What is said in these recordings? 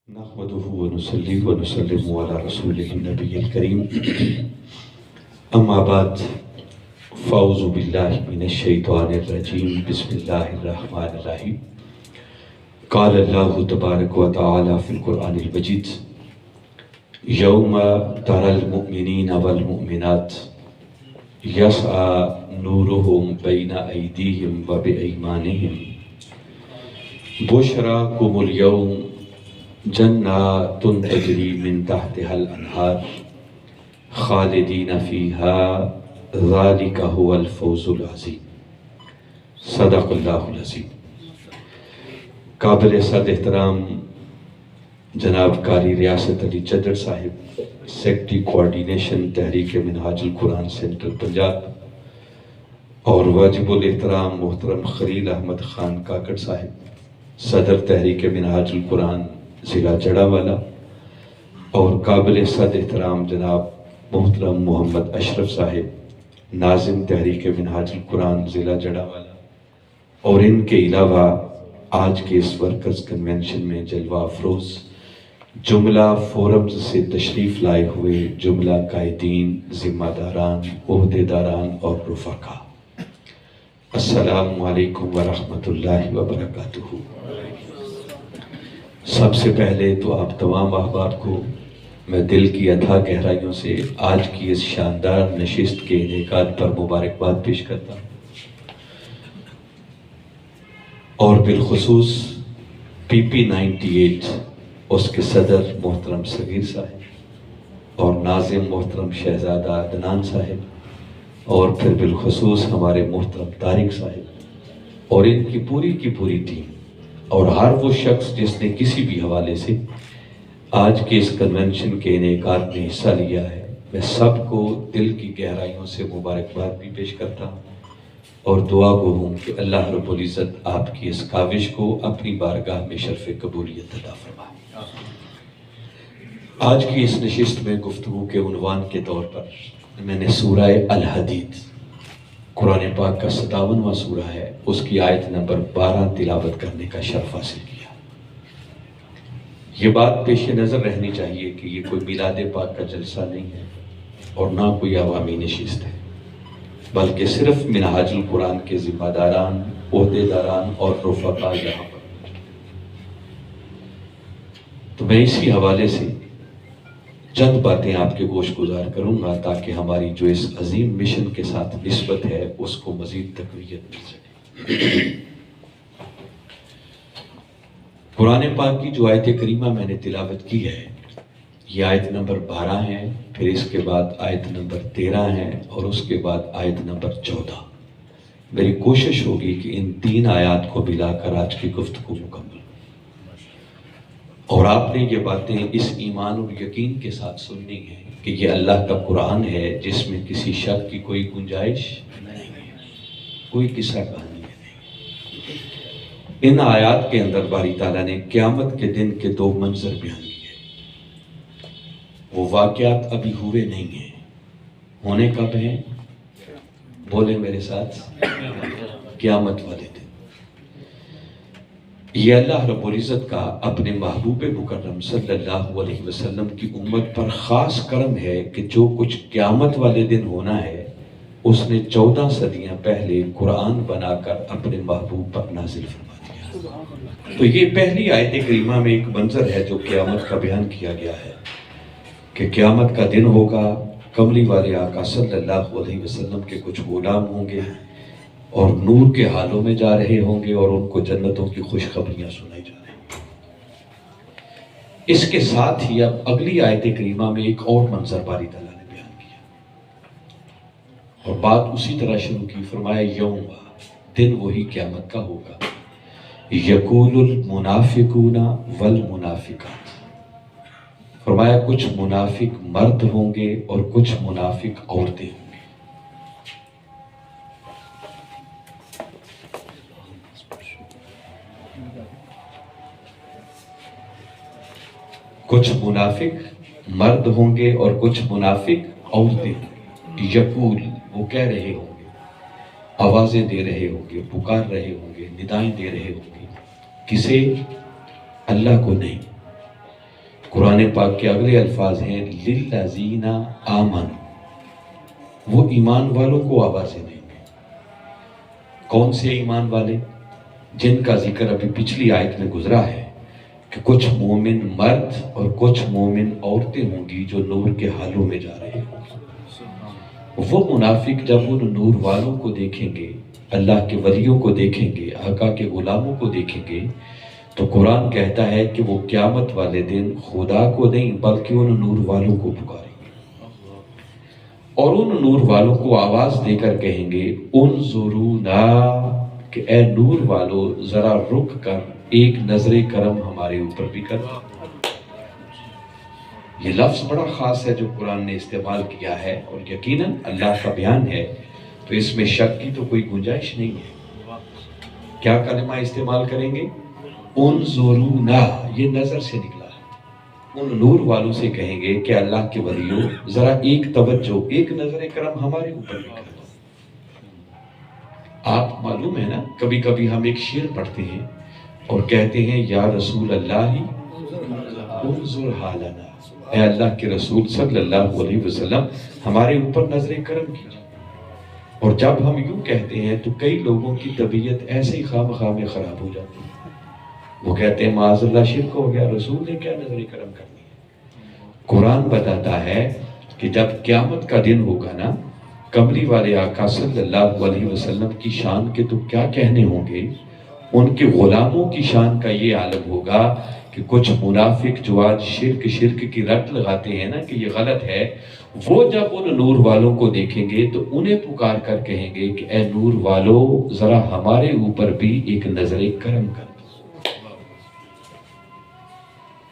نحمده ونصلي ونسلم على رسوله النبي الكريم اما بعد فاعوذ بالله من الشيطان الرجيم بسم الله الرحمن الرحيم قال الله تبارك وتعالى في القرآن المجيد يوم ترى المؤمنين والمؤمنات يسعى نورهم بين أيديهم وبأيمانهم بشراكم اليوم جنات تجری من تحتها الانہار خالدین فیہا ذالک هو الفوز العظیم۔ صدق اللہ العظیم۔ قابل صد احترام جناب قاری ریاست علی چدر صاحب، سیکٹری کوارڈینیشن تحریک منہاج القرآن سینٹر پنجاب، اور واجب الاحترام محترم خلیل احمد خان کاکڑ صاحب، صدر تحریک منہاج القرآن ضلع جڑا والا، اور قابل صد احترام جناب محترم محمد اشرف صاحب، ناظم تحریک منہاج القرآن ضلع جڑا والا، اور ان کے علاوہ آج کے اس ورکرز کنونشن میں جلوہ افروز جملہ فورمز سے تشریف لائے ہوئے جملہ قائدین، ذمہ داران، عہدیداران اور رفقا، السلام علیکم ورحمۃ اللہ وبرکاتہ۔ سب سے پہلے تو آپ تمام احباب کو میں دل کی اتھا گہرائیوں سے آج کی اس شاندار نشست کے انعقاد پر مبارکباد پیش کرتا ہوں، اور بالخصوص PP98 اس کے صدر محترم صغیر صاحب، اور ناظم محترم شہزادہ عدنان صاحب، اور پھر بالخصوص ہمارے محترم طارق صاحب، اور ان کی پوری ٹیم، اور ہر وہ شخص جس نے کسی بھی حوالے سے آج کے اس کنونشن کے انعقاد میں حصہ لیا ہے، میں سب کو دل کی گہرائیوں سے مبارکباد بھی پیش کرتا ہوں، اور دعا گو ہوں کہ اللہ رب العزت آپ کی اس کاوش کو اپنی بارگاہ میں شرف قبولیت عطا فرمائے۔ آج کی اس نشست میں گفتگو کے عنوان کے طور پر میں نے سورہ الحدید، قرآن پاک کا 57واں سورہ ہے، اس کی آیت نمبر 12 تلاوت کرنے کا شرف حاصل کیا۔ یہ بات پیش نظر رہنی چاہیے کہ یہ کوئی میلاد پاک کا جلسہ نہیں ہے، اور نہ کوئی عوامی نشست ہے، بلکہ صرف منہاج القرآن کے ذمہ داران، عہدیداران اور رفقا یہاں پر۔ تو میں اسی حوالے سے چند باتیں آپ کے گوش گزار کروں گا تاکہ ہماری جو اس عظیم مشن کے ساتھ نسبت ہے اس کو مزید تقویت مل سکے۔ قرآن پاک کی جو آیت کریمہ میں نے تلاوت کی ہے، یہ آیت نمبر 12 ہے، پھر اس کے بعد آیت نمبر 13 ہے، اور اس کے بعد آیت نمبر 14۔ میری کوشش ہوگی کہ ان 3 آیات کو ملا کر آج کی گفتگو مکمل، اور آپ نے یہ باتیں اس ایمان اور یقین کے ساتھ سننی ہیں کہ یہ اللہ کا قرآن ہے جس میں کسی شک کی کوئی گنجائش نہیں ہے، کوئی قصہ کہانی نہیں۔ ان آیات کے اندر باری تعالیٰ نے قیامت کے دن کے 2 منظر بیان کیے۔ وہ واقعات ابھی ہوئے نہیں ہیں، ہونے کب ہیں؟ بولے میرے ساتھ، قیامت والے دن۔ یہ اللہ رب العزت کا اپنے محبوب مکرم صلی اللہ علیہ وسلم کی امت پر خاص کرم ہے کہ جو کچھ قیامت والے دن ہونا ہے اس نے 14 صدیاں پہلے قرآن بنا کر اپنے محبوب پر نازل فرما دیا۔ تو یہ پہلی آیت کریمہ میں ایک منظر ہے جو قیامت کا بیان کیا گیا ہے کہ قیامت کا دن ہوگا، کملی والے آقا صلی اللہ علیہ وسلم کے کچھ غلام ہوں گے اور نور کے حالوں میں جا رہے ہوں گے، اور ان کو جنتوں کی خوشخبریاں سنائی جا رہی ہیں۔ اس کے ساتھ ہی اب اگلی آیت کریمہ میں ایک اور منظر باری تعالیٰ نے بیان کیا، اور بات اسی طرح شروع کی، فرمایا یوم، دن وہی قیامت کا ہوگا، یقول المنافقون والمنافقات، فرمایا کچھ منافق مرد ہوں گے اور کچھ منافق عورتیں ہوں گی۔ کچھ منافق مرد ہوں گے اور کچھ منافق عورتیں ہوں گی۔ یقول، وہ کہہ رہے ہوں گے، آوازیں دے رہے ہوں گے، پکار رہے ہوں گے، ندائیں دے رہے ہوں گے، کسے؟ اللہ کو نہیں، قرآن پاک کے اگلے الفاظ ہیں للذین آمنوا، وہ ایمان والوں کو آوازیں دیں گے۔ کون سے ایمان والے؟ جن کا ذکر ابھی پچھلی آیت میں گزرا ہے کہ کچھ مومن مرد اور کچھ مومن عورتیں ہوں گی جو نور کے حالوں میں جا رہے ہوں گے۔ وہ منافق جب ان نور والوں کو دیکھیں گے، اللہ کے ولیوں کو دیکھیں گے، آقا کے غلاموں کو دیکھیں گے، تو قرآن کہتا ہے کہ وہ قیامت والے دن خدا کو نہیں بلکہ ان نور والوں کو پکاریں گے، اور ان نور والوں کو آواز دے کر کہیں گے انظرونا، کہ اے نور والو ذرا رک کر ایک نظر کرم ہمارے اوپر بھی کر۔ یہ لفظ بڑا خاص ہے جو قرآن نے استعمال کیا ہے، اور یقیناً اللہ کا بیان ہے تو اس میں شک کی تو کوئی گنجائش نہیں ہے۔ کیا کلمہ استعمال کریں گے؟ انظرونا، یہ نظر سے نکلا ہے۔ ان نور والوں سے کہیں گے کہ اللہ کے ولیوں ذرا ایک توجہ، ایک نظر کرم ہمارے اوپر بھی کر دو۔ آپ معلوم ہے نا، کبھی کبھی ہم ایک شعر پڑھتے ہیں اور کہتے ہیں یا رسول اللہ انظر حالنا، اے اللہ کے رسول صلی اللہ علیہ وسلم ہمارے اوپر نظر کرم کیجیے۔ اور جب ہم یوں کہتے ہیں تو کئی لوگوں کی طبیعت ایسے ہی خواہ میں خراب ہو جاتی ہے۔ وہ کہتے ہیں معاذ اللہ شرک ہو گیا، رسول نے کیا نظر کرم کرنی ہے۔ قرآن بتاتا ہے کہ جب قیامت کا دن ہوگا نا، کملی والے آقا صلی اللہ علیہ وسلم کی شان کے تو کیا کہنے ہوں گے، ان کے غلاموں کی شان کا یہ عالم ہوگا کہ کچھ منافق جو آج شرک کی رٹ لگاتے ہیں نا کہ یہ غلط ہے، وہ جب ان نور والوں کو دیکھیں گے تو انہیں پکار کر کہیں گے کہ اے نور والو ذرا ہمارے اوپر بھی ایک نظر کرم کر دو،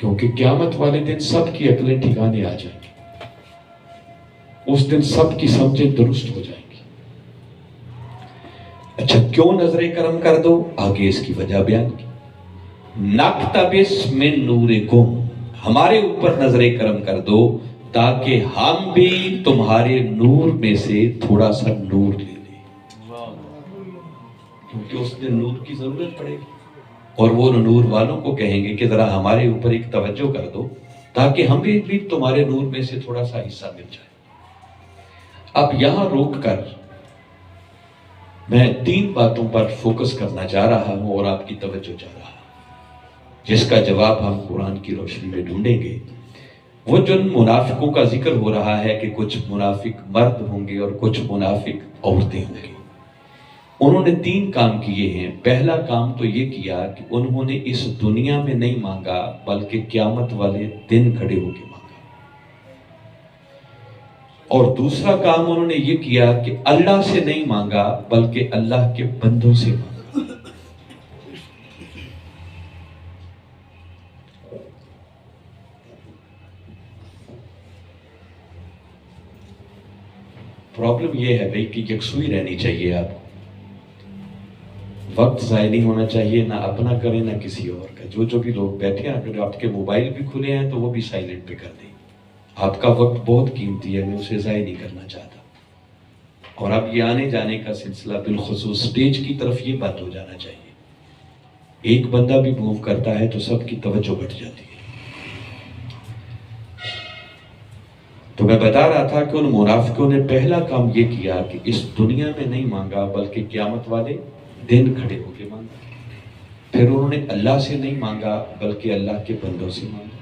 کیونکہ قیامت والے دن سب کی عقلیں ٹھکانے آ جائیں گی، اس دن سب کی سمجھیں درست ہو جائیں گی۔ اچھا کیوں نظر کرم کر دو؟ آگے اس کی وجہ بیان کی، نقتبس من نورکم، ہمارے اوپر نظر کرم کر دو تاکہ ہم بھی تمہارے نور میں سے تھوڑا سا نور لے لیں، کیونکہ اس دن نور کی ضرورت پڑے گی۔ اور وہ نور والوں کو کہیں گے کہ ذرا ہمارے اوپر ایک توجہ کر دو تاکہ ہم بھی تمہارے نور میں سے تھوڑا سا حصہ مل جائے۔ اب یہاں روک کر میں 3 باتوں پر فوکس کرنا چاہ رہا ہوں اور آپ کی توجہ چاہ رہا ہوں، جس کا جواب ہم قرآن کی روشنی میں ڈھونڈیں گے۔ وہ جن منافقوں کا ذکر ہو رہا ہے کہ کچھ منافق مرد ہوں گے اور کچھ منافق عورتیں ہوں گی، انہوں نے 3 کام کیے ہیں۔ پہلا کام تو یہ کیا کہ انہوں نے اس دنیا میں نہیں مانگا بلکہ قیامت والے دن کھڑے ہو کے مانگا، اور دوسرا کام انہوں نے یہ کیا کہ اللہ سے نہیں مانگا بلکہ اللہ کے بندوں سے مانگا۔ پرابلم یہ ہے بھائی کہ یکسوئی رہنی چاہیے، آپ وقت ضائع نہیں ہونا چاہیے، نہ اپنا کریں نہ کسی اور کا۔ جو بھی لوگ بیٹھے ہیں، اگر آپ کے موبائل بھی کھلے ہیں تو وہ بھی سائلنٹ پہ کر دیں۔ آپ کا وقت بہت قیمتی ہے، میں اسے ضائع نہیں کرنا چاہتا۔ اور اب یہ آنے جانے کا سلسلہ بالخصوص سٹیج کی طرف یہ بات ہو جانا چاہیے، ایک بندہ بھی موو کرتا ہے تو سب کی توجہ بٹ جاتی ہے۔ تو میں بتا رہا تھا کہ ان منافقوں نے پہلا کام یہ کیا کہ اس دنیا میں نہیں مانگا بلکہ قیامت والے دن کھڑے ہو کے مانگا۔ پھر انہوں نے اللہ سے نہیں مانگا بلکہ اللہ کے بندوں سے مانگا۔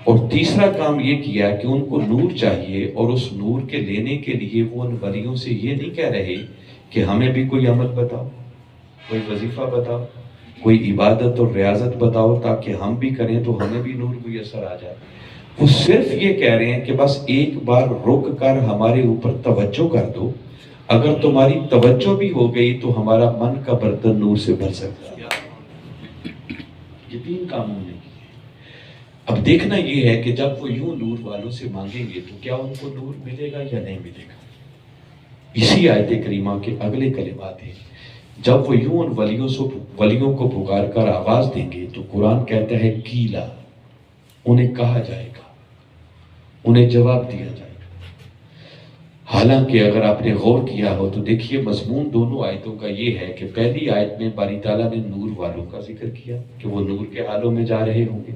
اور تیسرا کام یہ کیا کہ ان کو نور چاہیے، اور اس نور کے لینے کے لیے وہ ان ولیوں سے یہ نہیں کہہ رہے کہ ہمیں بھی کوئی عمل بتاؤ، کوئی وظیفہ بتاؤ، کوئی عبادت اور ریاضت بتاؤ تاکہ ہم بھی کریں تو ہمیں بھی نور میسر آ جائے۔ وہ صرف یہ کہہ رہے ہیں کہ بس ایک بار رک کر ہمارے اوپر توجہ کر دو، اگر تمہاری توجہ بھی ہو گئی تو ہمارا من کا برتن نور سے بھر سکتا ہے۔ یہ 3 کام نے کیے۔ اب دیکھنا یہ ہے کہ جب وہ یوں نور والوں سے مانگیں گے تو کیا ان کو نور ملے گا یا نہیں ملے گا۔ اسی آیت کریمہ کے اگلے کلمات ہیں، جب وہ یوں ان ولیوں کو پکار کر آواز دیں گے تو قرآن کہتا ہے کیلا، انہیں کہا جائے گا، انہیں جواب دیا جائے گا۔ حالانکہ اگر آپ نے غور کیا ہو تو دیکھیے مضمون دونوں آیتوں کا یہ ہے کہ پہلی آیت میں باری تعالیٰ نے نور والوں کا ذکر کیا کہ وہ نور کے حالوں میں جا رہے ہوں گے،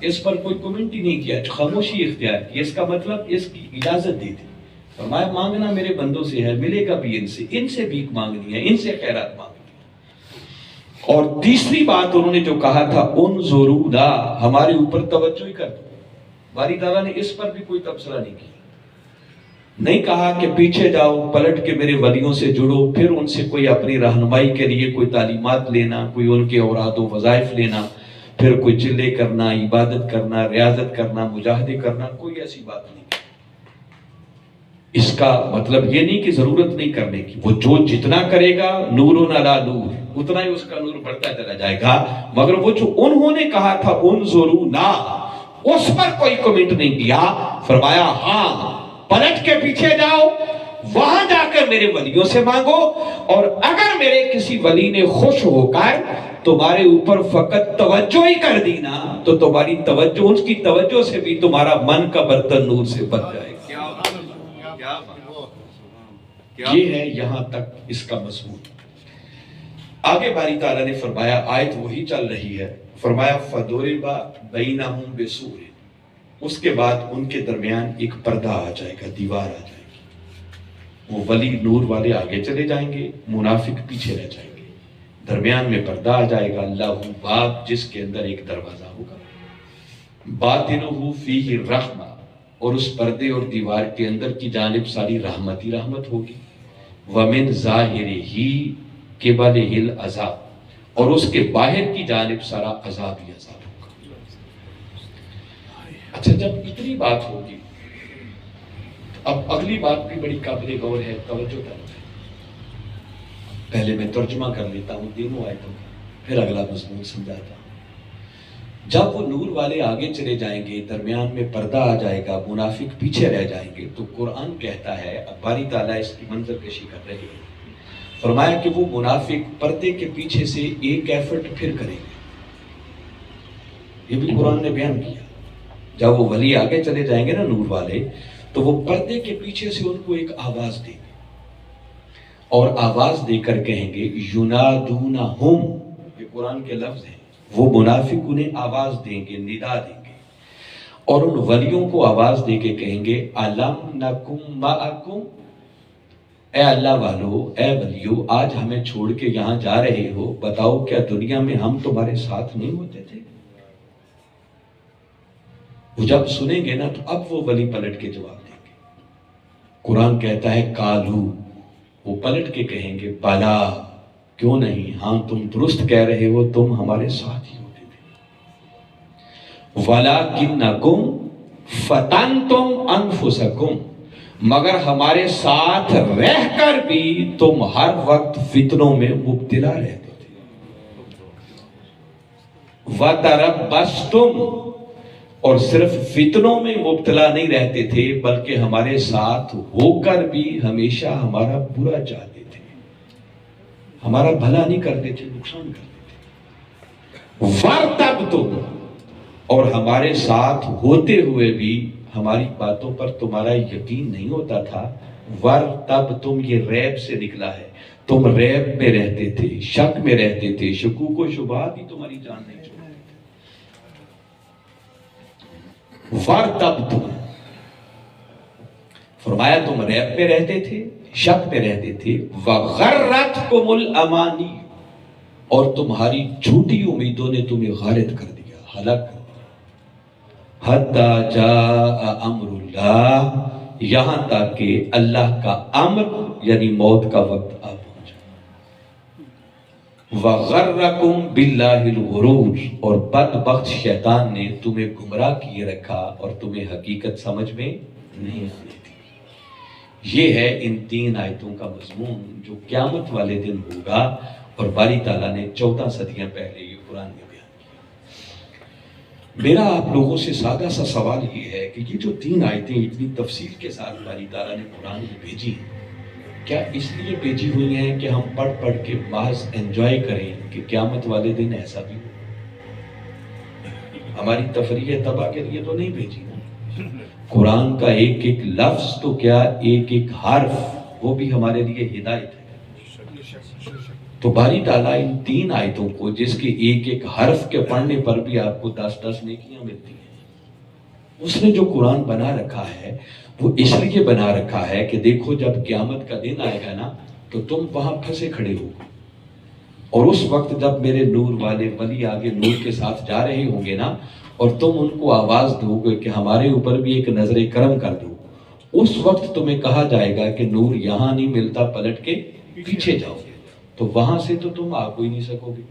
اس پر کوئی کمنٹ ہی نہیں کیا، خاموشی اختیار کی، اس کا مطلب اس کی اجازت دی تھی۔ فرمایا مانگنا میرے بندوں سے ہے، ملے گا بھی ان سے بھیک مانگنی ہے، ان سے خیرات مانگنی ہے۔ اور تیسری بات انہوں نے جو کہا تھا انظرونا، ہمارے اوپر توجہ ہی کر دو۔ باری تعالیٰ نے اس پر بھی کوئی تبصرہ نہیں کیا، نہیں کہا کہ پیچھے جاؤ پلٹ کے میرے ولیوں سے جڑو، پھر ان سے کوئی اپنی رہنمائی کے لیے کوئی تعلیمات لینا، کوئی ان کے اوراد و وظائف لینا، پھر کوئی چلے کرنا، عبادت کرنا، ریاضت کرنا، مجاہدے کرنا، کوئی ایسی بات نہیں۔ اس کا مطلب یہ نہیں کہ ضرورت نہیں کرنے کی، وہ جو جتنا کرے گا نور علی نور، اتنا ہی اس کا نور بڑھتا چلا جائے گا، مگر وہ جو انہوں نے کہا تھا انظرونا، اس پر کوئی کمنٹ نہیں کیا۔ فرمایا ہاں پلٹ کے پیچھے جاؤ، وہاں جا کر میرے ولیوں سے مانگو، اور اگر میرے کسی ولی نے خوش ہو کر تمہارے اوپر فقط توجہ ہی کر دی نا، تو تمہاری توجہ، اس کی توجہ سے بھی تمہارا من کا برتن نور سے بھر جائے گا۔ یہ ہے یہاں تک اس کا مضمون۔ آگے باری تعالیٰ نے فرمایا، آیت وہی چل رہی ہے، فرمایا فَضُرِبَ بَيْنَهُمْ بِسُورٍ، اس کے بعد ان کے درمیان ایک پردہ آ جائے گا، دیوار آ جائے گی۔ وہ ولی نور والے آگے چلے جائیں گے، منافق پیچھے رہ جائیں گے، درمیان میں پردہ آ جائے گا، لَهُ باب، جس کے اندر ایک دروازہ ہوگا، باطنُهُ فِيهِ الرَّحْمَةُ، اور اس پردے اور دیوار کے اندر کی جانب ساری رحمت ہی رحمت ہوگی، وَمِن ظَاهِرِهِ قِبَلِهِ الْعَذَابُ، اور اس کے باہر کی جانب سارا عذاب ہی عذاب ہوگا۔ اچھا جب اتنی بات ہوگی، اب اگلی بات بھی بڑی قابل غور ہے، توجہ کریں۔ پہلے میں ترجمہ کر لیتا ہوں تینوں آیتوں کا، پھر اگلا مضمون سمجھاتا ہوں۔ جب وہ نور والے آگے چلے جائیں گے، درمیان میں پردہ آ جائے گا، منافق پیچھے رہ جائیں گے، تو قرآن کہتا ہے، اب باری تعالیٰ اس کی منظر کشی کر رہے ہیں، فرمایا کہ وہ منافق پردے کے پیچھے سے ایک ایفرٹ پھر کریں گے۔ یہ بھی قرآن نے بیان کیا، جب وہ ولی آگے چلے جائیں گے نا نور والے، تو وہ پردے کے پیچھے سے ان کو ایک آواز دیں گے، اور آواز دے کر کہیں گے ینادونہم، یہ قرآن کے لفظ ہیں، وہ منافق انہیں آواز دیں گے، ندا دیں گے، اور ان ولیوں کو آواز دے کے کہیں گے الم نکم معکم، اے اللہ والو، اے ولیو، آج ہمیں چھوڑ کے یہاں جا رہے ہو، بتاؤ کیا دنیا میں ہم تمہارے ساتھ نہیں ہوتے تھے؟ وہ جب سنیں گے نا تو اب وہ ولی پلٹ کے جواب دیں گے۔ قرآن کہتا ہے کالو، وہ پلٹ کے کہیں گے بلا، کیوں نہیں، ہاں تم درست کہہ رہے ہو، تم ہمارے ساتھ ہی ہوتے تھے، وَلَكِنَّكُمْ فَتَنْتُمْ أَنفُسَكُمْ، مگر ہمارے ساتھ رہ کر بھی تم ہر وقت فتنوں میں مبتلا رہتے تھے، وَتَرَبَّصْتُمْ، اور صرف فتنوں میں مبتلا نہیں رہتے تھے بلکہ ہمارے ساتھ ہو کر بھی ہمیشہ ہمارا برا چاہتے تھے، ہمارا بھلا نہیں کرتے تھے، نقصان کرتے تھے، وَارْتَبْتُمْ، اور ہمارے ساتھ ہوتے ہوئے بھی ہماری باتوں پر تمہارا یقین نہیں ہوتا تھا۔ وَارْتَبْتُمْ، یہ ریب سے نکلا ہے، تم ریب میں رہتے تھے، شک میں رہتے تھے، شکوک و شبہات ہی تمہاری جان نہیں چھوڑتے تھے۔ وَارْتَبْتُمْ، فرمایا تم ریب میں رہتے تھے، شک میں رہتے تھے، وَغَرَّتْكُمُ الْأَمَانِي، اور تمہاری جھوٹی امیدوں نے تمہیں غارت کر دیا، ہلاک کر دیا، حَتَّى جَاءَ أَمْرُ اللَّهِ، یہاں تک کہ اللہ کا امر یعنی موت کا وقت آ پہنچا، وَغَرَّكُمْ بِاللَّهِ الْغُرُورُ، اور بدبخت شیطان نے تمہیں گمراہ کیے رکھا اور تمہیں حقیقت سمجھ میں نہیں آتی تھی۔ یہ ہے ان تین آیتوں کا مضمون جو قیامت والے دن ہوگا، اور باری تعالیٰ نے 14 صدیاں پہلے یہ قرآن میں بیان کیا۔ میرا آپ لوگوں سے سادہ سا سوال یہ ہے کہ یہ جو تین آیتیں اتنی تفصیل کے ساتھ باری تعالیٰ نے قرآن میں بھیجی، کیا اس لیے بھیجی ہوئی ہیں کہ ہم پڑھ پڑھ کے محض انجوائے کریں کہ قیامت والے دن ایسا بھی ہو؟ ہماری تفریح تباہ کے لیے تو نہیں بھیجی نا۔ قرآن کا ایک ایک لفظ تو کیا، ایک ایک حرف، وہ بھی ہمارے لیے ہدایت ہے۔ تو باری تعالیٰ ان 3 آیتوں کو، جس کے ایک ایک حرف کے پڑھنے پر بھی آپ کو 10 نیکیاں ملتی ہیں، اس نے جو قرآن بنا رکھا ہے وہ اس لیے بنا رکھا ہے کہ دیکھو جب قیامت کا دن آئے گا نا تو تم وہاں پھنسے کھڑے ہو، اور اس وقت جب میرے نور والے ولی آگے نور کے ساتھ جا رہے ہوں گے نا، اور تم ان کو آواز دو گے کہ ہمارے اوپر بھی ایک نظر کرم کر دو، اس وقت تمہیں کہا جائے گا کہ نور یہاں نہیں ملتا، پلٹ کے پیچھے جاؤ، تو وہاں سے تو تم آ کوئی نہیں سکو گے۔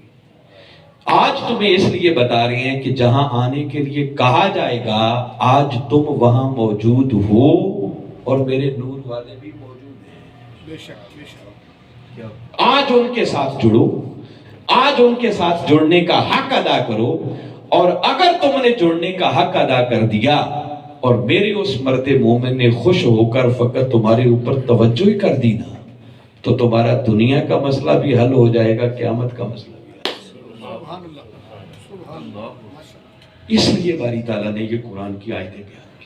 آج تمہیں اس لیے بتا رہے ہیں کہ جہاں آنے کے لیے کہا جائے گا آج تم وہاں موجود ہو، اور میرے نور والے بھی موجود ہیں۔ بے شک بے شک۔ آج ان کے ساتھ جڑو، آج ان کے ساتھ جڑنے کا حق ادا کرو، اور اگر تم نے جڑنے کا حق ادا کر دیا اور میرے اس مرد مومن نے خوش ہو کر فقط تمہارے اوپر توجہ ہی کر دی نا، تو تمہارا دنیا کا مسئلہ بھی حل ہو جائے گا، قیامت کا مسئلہ بھی حل۔ سبحان اللہ سبحان اللہ۔ اس لیے باری تعالیٰ نے یہ قرآن کی آیتیں بیان کی۔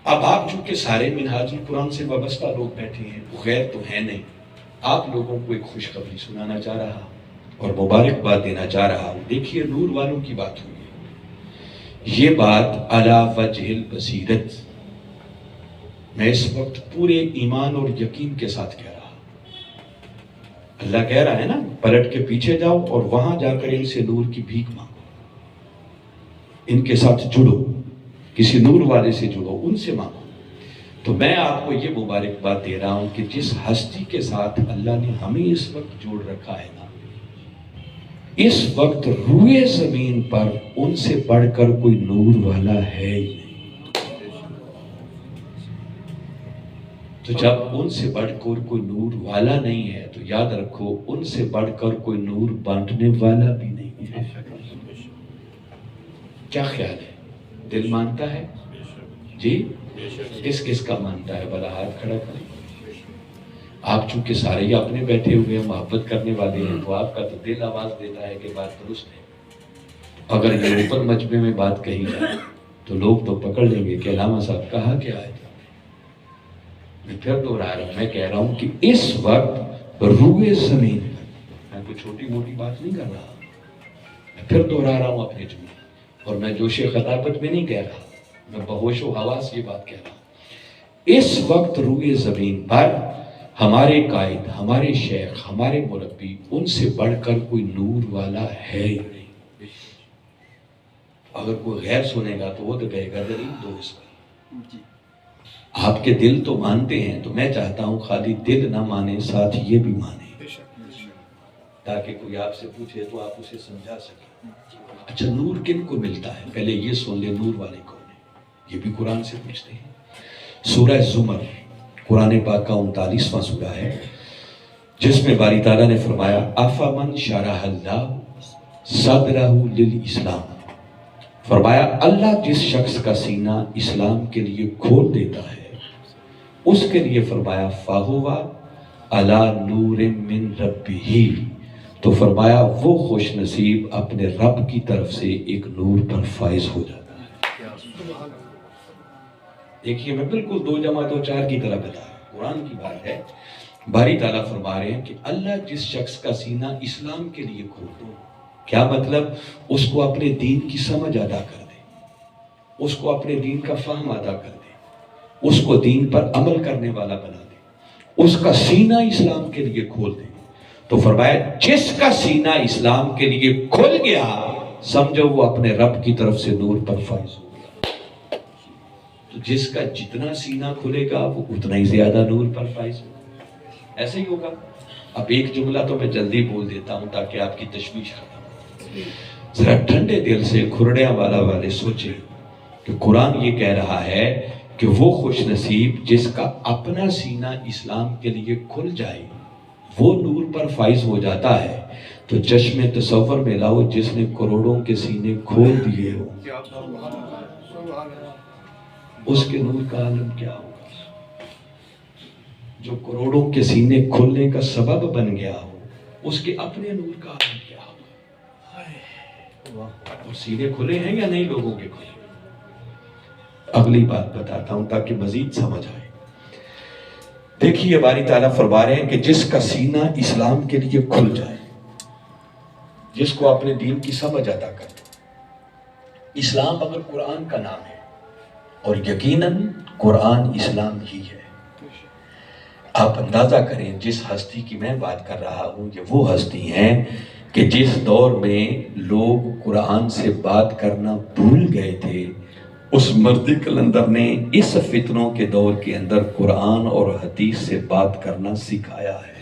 اب آپ چونکہ سارے منہاج القرآن سے وابستہ لوگ بیٹھے ہیں، غیر تو ہے نہیں، آپ لوگوں کو ایک خوشخبری سنانا چاہ رہا اور مبارکباد دینا چاہ رہا ہوں۔ دیکھیے نور والوں کی بات ہوئی ہے، یہ بات علی وجہ البصیرت میں اس وقت پورے ایمان اور یقین کے ساتھ کہہ رہا۔ اللہ کہہ رہا ہے نا پلٹ کے پیچھے جاؤ اور وہاں جا کر ان سے نور کی بھیک مانگو، ان کے ساتھ جڑو، کسی نور والے سے جڑو، ان سے مانگو۔ تو میں آپ کو یہ مبارکباد دے رہا ہوں کہ جس ہستی کے ساتھ اللہ نے ہمیں اس وقت جوڑ رکھا ہے نا، اس وقت روئے زمین پر ان سے بڑھ کر کوئی نور والا ہے ہی نہیں۔ تو جب ان سے بڑھ کر کوئی نور والا نہیں ہے تو یاد رکھو ان سے بڑھ کر کوئی نور بانٹنے والا بھی نہیں ہے۔ کیا خیال ہے؟ دل مانتا ہے؟ جی کس کس کا مانتا ہے؟ بھلا ہاتھ کھڑا کریں۔ آپ چونکہ سارے ہی اپنے بیٹھے ہوئے ہیں، محبت کرنے والے ہیں، تو آپ کا تو دل آواز دیتا ہے کہ بات درست ہے۔ اگر یہ اوپر مجمع میں بات کہی جائے تو لوگ تو پکڑ لیں گے کہ علامہ صاحب کہا کیا ہے۔ میں پھر دوہرا رہا ہوں، میں کہہ رہا ہوں کہ اس وقت روئے زمین پر، میں کوئی چھوٹی موٹی بات نہیں کر رہا، میں پھر دوہرا رہا ہوں اپنے جملے، اور میں جوش خطابت میں نہیں کہہ رہا، میں بہوش و حواس یہ بات کہہ رہا ہوں۔ اس وقت روئے زمین پر ہمارے قائد، ہمارے شیخ، ہمارے مربی، ان سے بڑھ کر کوئی نور والا ہے ہی نہیں۔ اگر کوئی غیر سنے گا تو وہ تو کہے گا دلیل دو اس پر۔ آپ کے دل تو مانتے ہیں، تو میں چاہتا ہوں خالی دل نہ مانے، ساتھ یہ بھی مانے، تاکہ کوئی آپ سے پوچھے تو آپ اسے سمجھا سکیں۔ اچھا نور کن کو ملتا ہے؟ پہلے یہ سن لے نور والے کون ہیں، یہ بھی قرآن سے پوچھتے ہیں۔ سورہ زمر قرآن پاک کا 39واں سورہ ہے، جس میں باری تعالیٰ نے فرمایا افمن شرح اللہ صدرہ للاسلام، فرمایا اللہ جس شخص کا سینہ اسلام کے لیے کھول دیتا ہے اس کے لیے فرمایا فَهُوَ عَلَى نُورٍ مِّن رَبِّهِ، تو فرمایا وہ خوش نصیب اپنے رب کی طرف سے ایک نور پر فائز ہو جاتا ہے۔ دیکھیے میں بالکل 2 جمع 2 4 کی طرح بتا رہا ہوں، قرآن کی بات ہے۔ باری تعالیٰ فرما رہے ہیں کہ اللہ جس شخص کا سینہ اسلام کے لیے کھول دو، کیا مطلب؟ اس کو اپنے دین کی سمجھ ادا کر دے، اس کو اپنے دین کا فہم ادا کر دے، اس کو دین پر عمل کرنے والا بنا دے، اس کا سینہ اسلام کے لیے کھول دے، تو فرمایا جس کا سینہ اسلام کے لیے کھل گیا سمجھو وہ اپنے رب کی طرف سے نور پر فائز ہو گیا۔ تو جس کا جتنا سینہ کھلے گا وہ اتنا ہی زیادہ نور پر فائز ہوگا، ایسے ہی ہوگا۔ اب ایک جملہ تو میں جلدی بول دیتا ہوں تاکہ آپ کی تشویش ختم ہو۔ ذرا ٹھنڈے دل سے کھرڑیاں والا والے سوچیں کہ قرآن یہ کہہ رہا ہے کہ وہ خوش نصیب جس کا اپنا سینہ اسلام کے لیے کھل جائے وہ نور پر فائز ہو جاتا ہے، تو چشم تصور میں لاؤ جس نے کروڑوں کے سینے کھول دیے ہو، اس کے نور کا عالم کیا ہوگا؟ جو کروڑوں کے سینے کھلنے کا سبب بن گیا ہو اس کے اپنے نور کا عالم کیا ہوگا؟ اور سینے کھلے ہیں یا نہیں لوگوں کے کھلے؟ اگلی بات بتاتا ہوں تاکہ مزید سمجھ آئے۔ دیکھیے باری تعالیٰ فرما رہے ہیں کہ جس کا سینہ اسلام کے لیے کھل جائے، جس کو اپنے دین کی سمجھ عطا کر دے۔ اسلام اگر قرآن کا نام ہے، اور یقیناً قرآن اسلام ہی ہے۔ آپ اندازہ کریں جس ہستی کی میں بات کر رہا ہوں، یہ وہ ہستی ہیں کہ جس دور میں لوگ قرآن سے بات کرنا بھول گئے تھے، اس مرد کلندر نے اس فتنوں کے دور کے اندر قرآن اور حدیث سے بات کرنا سکھایا ہے۔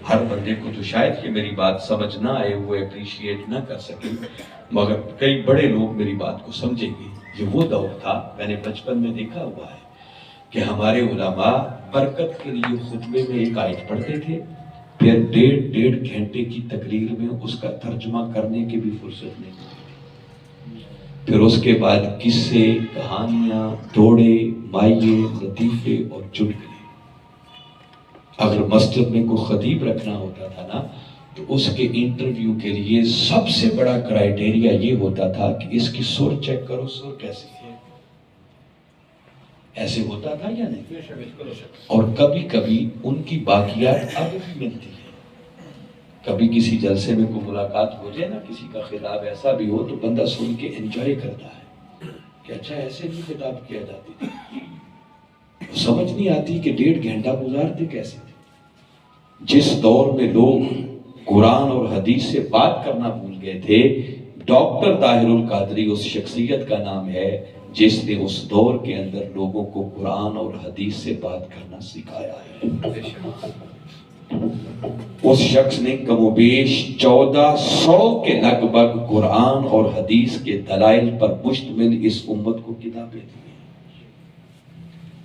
ہر بندے کو تو شاید یہ میری بات سمجھ نہ آئے، وہ اپریشیٹ نہ کر سکے، مگر کئی بڑے لوگ میری بات کو سمجھیں گے۔ یہ وہ دور تھا، میں نے بچپن میں دیکھا ہوا ہے کہ ہمارے علماء برکت کے لیے خطبے میں ایک آیت پڑھتے تھے، پھر ڈیڑھ گھنٹے کی تقریر میں اس کا ترجمہ کرنے کی بھی فرصت نہیں ہوتی تھی۔ پھر اس کے بعد قصے، کہانیاں، دوڑے، مائے، لطیفے اور چٹکلے۔ اگر مسجد میں کوئی خطیب رکھنا ہوتا تھا نا، تو اس کے انٹرویو کے لیے سب سے بڑا کرائیٹیریا یہ ہوتا تھا کہ اس کی سر چیک کرو، سر کیسی ہے۔ ایسے ہوتا تھا یا نہیں؟ اور کبھی کبھی ان کی باقیات اب بھی ملتی ہے۔ کبھی کسی جلسے میں کوئی ملاقات ہو جائے نا، کسی کا خطاب ایسا بھی ہو تو بندہ سن کے انجوائے کرتا ہے کہ اچھا ایسے بھی خطاب کیا جاتی تھی۔ سمجھ نہیں آتی کہ 1.5 گھنٹہ گزارتے کیسے تھے۔ جس دور میں لوگ قرآن اور حدیث سے بات کرنا بھول گئے تھے، ڈاکٹر طاہر القادری اس شخصیت کا نام ہے جس نے اس دور کے اندر لوگوں کو قرآن اور حدیث سے بات کرنا سکھایا ہے۔ اس شخص نے کم و بیش 1400 کے لگ بھگ قرآن اور حدیث کے دلائل پر مشتمل اس امت کو کتابیں دی۔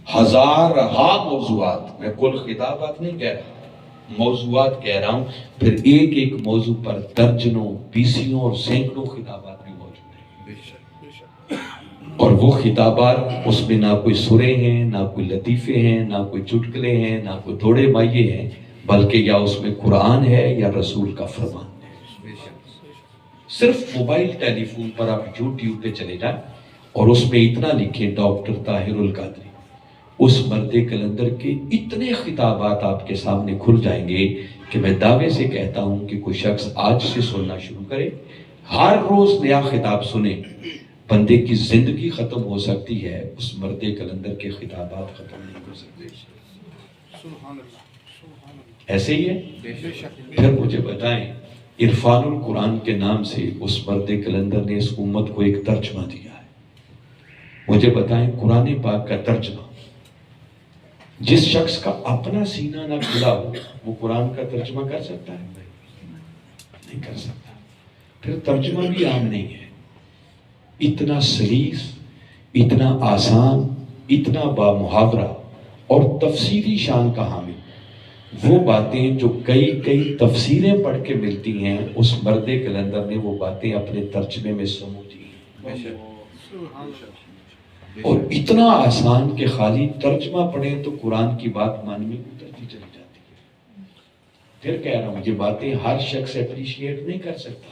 ہزارہا موضوعات، میں کل خطابات نہیں کہہ رہا، موضوعات کہہ رہا ہوں، پھر ایک ایک موضوع پر درجنوں، بیسیوں اور سینکڑوں خطابات بھی موجود ہیں۔ اور وہ خطابات، اس میں نہ کوئی سورے ہیں، نہ کوئی لطیفے ہیں، نہ کوئی چٹکلے ہیں، نہ کوئی دوڑے مائے ہیں، بلکہ یا اس میں قرآن ہے یا رسول کا فرمان ہے۔ صرف موبائل ٹیلی فون پر آپ یوٹیوب پہ چلے جائیں اور اس میں اتنا لکھیں ڈاکٹر طاہر القادری، اس مرد کلندر کے اتنے خطابات آپ کے سامنے کھل جائیں گے کہ میں دعوے سے کہتا ہوں کہ کوئی شخص آج سے سننا شروع کرے، ہر روز نیا خطاب سنے، بندے کی زندگی ختم ہو سکتی ہے، اس مرد کلندر کے خطابات ختم نہیں ہو سکتے۔ ایسے ہی ہے۔ پھر مجھے بتائیں، عرفان القرآن کے نام سے اس مرد کلندر نے اس امت کو ایک ترجمہ دیا ہے۔ مجھے بتائیں، قرآن پاک کا ترجمہ، جس شخص کا اپنا سینہ نہ کھلا ہو، وہ قرآن کا ترجمہ کر سکتا ہے؟ نہیں کر سکتا۔ پھر ترجمہ بھی عام نہیں ہے۔ اتنا سلیس، اتنا آسان، اتنا بامحاورہ اور تفسیری شان کا حامل، وہ باتیں جو کئی تفسیریں پڑھ کے ملتی ہیں، اس مرد کلندر نے وہ باتیں اپنے ترجمے میں سموجھی ہیں، اور اتنا آسان کہ خالی ترجمہ پڑھیں تو قرآن کی بات من میں اترتی چلی جاتی ہے۔ پھر کہہ رہا ہوں، یہ باتیں ہر شخص اپریشیٹ نہیں کر سکتا۔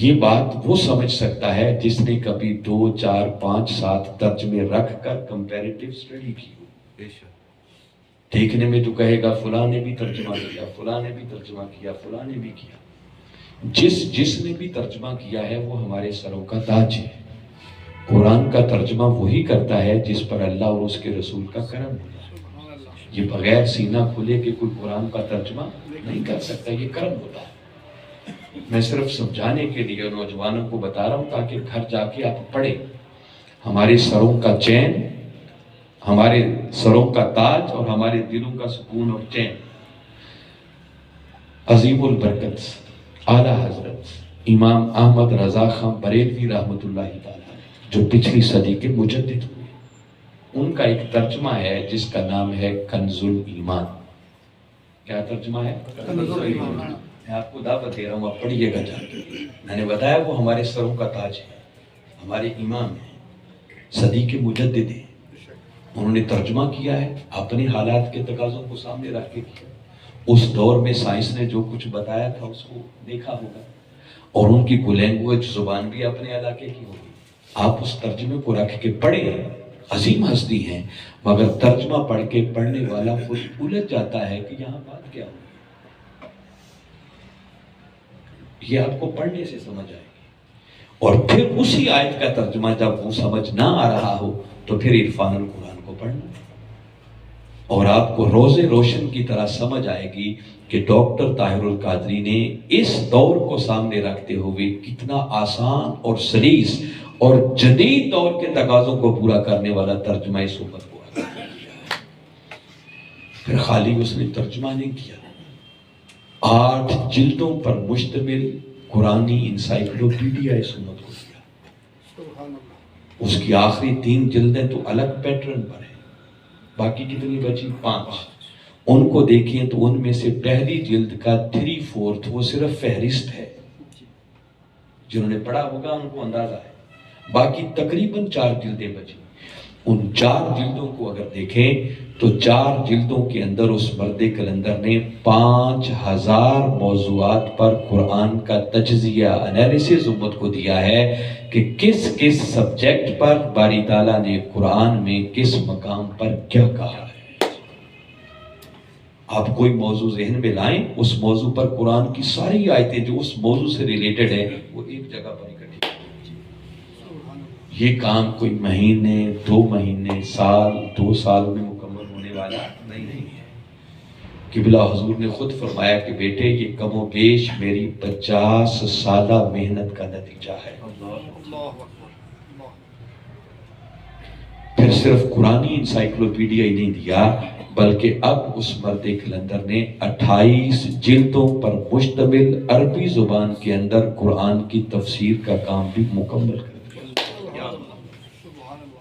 یہ بات وہ سمجھ سکتا ہے جس نے کبھی 2، 4، 5، 7 ترجمے رکھ کر کمپیریٹیو اسٹڈی کی ہو۔ دیکھنے میں تو کہے گا فلاں نے بھی ترجمہ کیا، فلاں نے بھی ترجمہ کیا، فلاں نے بھی کیا۔ جس نے بھی ترجمہ کیا ہے وہ ہمارے سروں کا تاج ہے۔ قرآن کا ترجمہ وہی کرتا ہے جس پر اللہ اور اس کے رسول کا کرم ہوتا ہے۔ یہ بغیر سینہ کھلے کہ کوئی قرآن کا ترجمہ نہیں کر سکتا، یہ کرم ہوتا ہے۔ میں صرف سمجھانے کے لیے نوجوانوں کو بتا رہا ہوں تاکہ گھر جا کے آپ پڑھیں۔ ہمارے سروں کا چین، ہمارے سروں کا تاج اور ہمارے دلوں کا سکون اور چین، عظیم البرکت اعلیٰ حضرت امام احمد رضا خان بریلوی رحمۃ اللہ تعالی جو پچھلی صدی کے مجدد ہوئے، ان کا ایک ترجمہ ہے جس کا نام ہے کنز الایمان۔ کیا ترجمہ ہے؟ کنز الایمان۔ میں آپ کو دعوت دے رہا ہوں، آپ پڑھیے گا جا کے۔ میں نے بتایا وہ ہمارے سروں کا تاج ہے، ہمارے امام ہیں، صدی کے مجدد ہیں۔ انہوں نے ترجمہ کیا ہے، اپنے حالات کے تقاضوں کو سامنے رکھ کے کیا۔ اس دور میں سائنس نے جو کچھ بتایا تھا اس کو دیکھا ہوگا، اور ان کی لینگویج زبان بھی اپنے علاقے کی ہوگی۔ آپ اس ترجمے کو رکھ کے پڑھیں عظیم ہستی ہیں، مگر ترجمہ پڑھ کے پڑھنے والا خود الجھ جاتا ہے کہ یہاں بات کیا ہوئی۔ یہ آپ کو پڑھنے سے سمجھ آئے گی، اور پھر اسی آیت کا ترجمہ جب وہ سمجھ نہ آ رہا ہو تو پھر عرفان القرآن کو پڑھنا، اور آپ کو روز روشن کی طرح سمجھ آئے گی کہ ڈاکٹر طاہر القادری نے اس دور کو سامنے رکھتے ہوئے کتنا آسان اور سلیس اور جدید دور کے تقاضوں کو پورا کرنے والا ترجمہ اس امت کو عطا کیا ہے۔ پھر خالی اس نے ترجمہ نہیں کیا، 8 جلدوں پر مشتمل قرآنی انسائکلوپیڈیا اس امت کو دیا۔ سبحان اللہ۔ اس کی آخری 3 جلدیں تو الگ پیٹرن پر ہیں، باقی کتنی بچی؟ 5۔ ان کو دیکھیں تو ان میں سے پہلی جلد کا 3/4 وہ صرف فہرست ہے، جنہوں نے پڑھا ہوگا ان کو اندازہ ہے، باقی تقریباً 4 جلدیں بچی۔ ان 4 جلدوں کو اگر دیکھیں تو 4 جلدوں کے اندر اس مرد کلندر نے 5000 موضوعات پر قرآن کا تجزیہ انالیسز امت کو دیا ہے کہ کس کس سبجیکٹ پر باری تعالیٰ نے قرآن میں کس مقام پر کیا کہا ہے۔ آپ کوئی موضوع ذہن میں لائیں، اس موضوع پر قرآن کی ساری آیتیں جو اس موضوع سے ریلیٹڈ ہیں وہ ایک جگہ پر اکٹھی۔ یہ کام کوئی مہینے، 2 مہینے، سال، 2 سال میں مکمل ہونے والا نہیں ہے۔ قبلہ حضور نے خود فرمایا کہ بیٹے یہ کم و بیش میری 50 سالہ محنت کا نتیجہ ہے۔ اللہ اکبر، اللہ۔ پھر صرف قرآنی انسائکلوپیڈیا ہی نہیں دیا، بلکہ اب اس مرد کلندر نے 28 جلدوں پر مشتمل عربی زبان کے اندر قرآن کی تفسیر کا کام بھی مکمل کر دیا۔ سبحان اللہ۔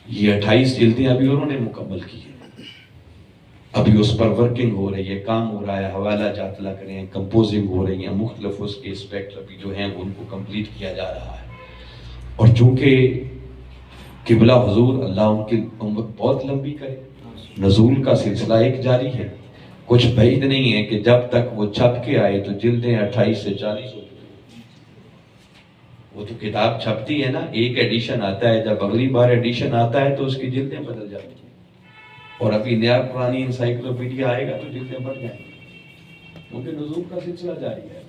یہ 28 جلدیں ابھی انہوں نے مکمل کی ہیں، ابھی اس پر ورکنگ ہو رہی ہے، کام ہو رہا ہے، حوالہ جات لگ رہے ہیں، کمپوزنگ ہو رہی ہیں، مختلف اس کے اسپیکٹ ابھی جو ہیں ان کو کمپلیٹ کیا جا رہا ہے۔ اور چونکہ قبلہ حضور اللہ ان کی عمر بہت لمبی کرے، نزول کا سلسلہ ایک جاری ہے، کچھ بعید نہیں ہے کہ جب تک وہ چھپ کے آئے تو جلدیں 28 سے 40 ہو چکی۔ وہ تو کتاب چھپتی ہے نا، ایک ایڈیشن آتا ہے، جب اگلی بار ایڈیشن آتا ہے تو اس کی جلدیں بدل جاتی ہیں، اور ابھی نیا قرآنی انسائکلوپیڈیا آئے گا تو جلدیں بڑھ جائیں گی، کیونکہ نزول کا سلسلہ جاری ہے۔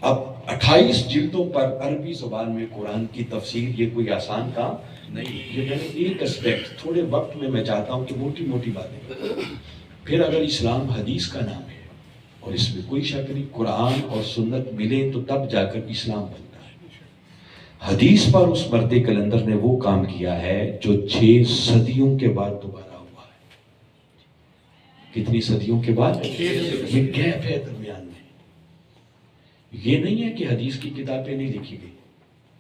اب 28 جلدوں پر عربی زبان میں قرآن کی تفسیر یہ کوئی آسان کام نہیں ہے۔ یہ میں نے ایک اسپیکٹ تھوڑے وقت میں چاہتا ہوں کہ موٹی موٹی باتیں۔ پھر اگر اسلام حدیث کا نام ہے، اور اس میں کوئی شک نہیں قرآن اور سنت ملیں تو تب جا کر اسلام بنتا ہے۔ حدیث پر اس مرد کلندر نے وہ کام کیا ہے جو 6 صدیوں کے بعد دوبارہ ہوا ہے۔ کتنی صدیوں کے بعد؟ یہ گیپ ہے درمیان میں۔ یہ نہیں ہے کہ حدیث کی کتابیں نہیں لکھی گئی،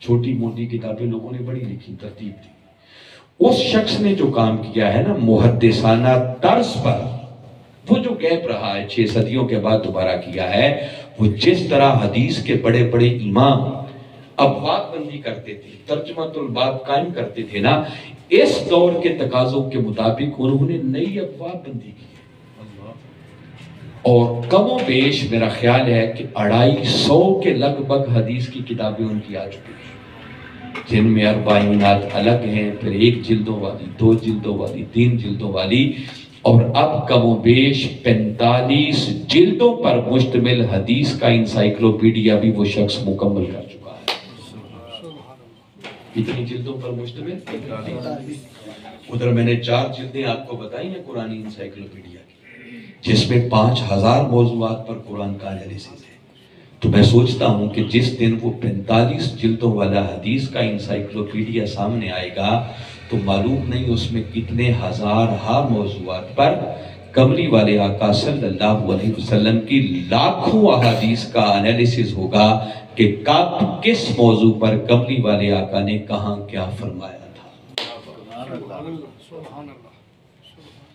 چھوٹی موٹی کتابیں لوگوں نے بڑی لکھی، ترتیب دی۔ اس شخص نے جو کام کیا ہے نا محدثانہ طرز پر، وہ جو گیپ رہا ہے 6 صدیوں کے بعد دوبارہ کیا ہے، وہ جس طرح حدیث کے بڑے بڑے امام ابواب بندی کرتے تھے، ترجمۃ الباب قائم کرتے تھے نا، اس دور کے تقاضوں کے مطابق انہوں نے نئی ابواب بندی کی ہے۔ اور کم و بیش میرا خیال ہے کہ 250 کے لگ بھگ حدیث کی کتابیں ان کی آ چکی ہیں، جن میں 40 الگ ہیں، پھر 1 جلدوں والی، 2 جلدوں والی، 3 جلدوں والی، اور اب کم و بیش 45 جلدوں پر مشتمل حدیث کا انسائکلوپیڈیا بھی وہ شخص مکمل کر چکا ہے۔ کتنی جلدوں پر مشتمل؟ 45۔ ادھر میں نے 4 جلدیں آپ کو بتائی ہیں قرآن انسائکلوپیڈیا کی، جس میں 5000 موضوعات پر قرآن کا انالیسس ہے۔ تو میں سوچتا ہوں کہ جس دن وہ 45 جلدوں والا حدیث کا انسائکلوپیڈیا سامنے آئے گا تو معلوم نہیں اس میں کتنے ہزار موضوعات پر کملی والے آقا صلی اللہ علیہ وسلم کی لاکھوں احادیث کا انالیسس ہوگا کہ کب کس موضوع پر کملی والے آقا نے کہاں کیا فرمایا تھا۔ سبحان اللہ۔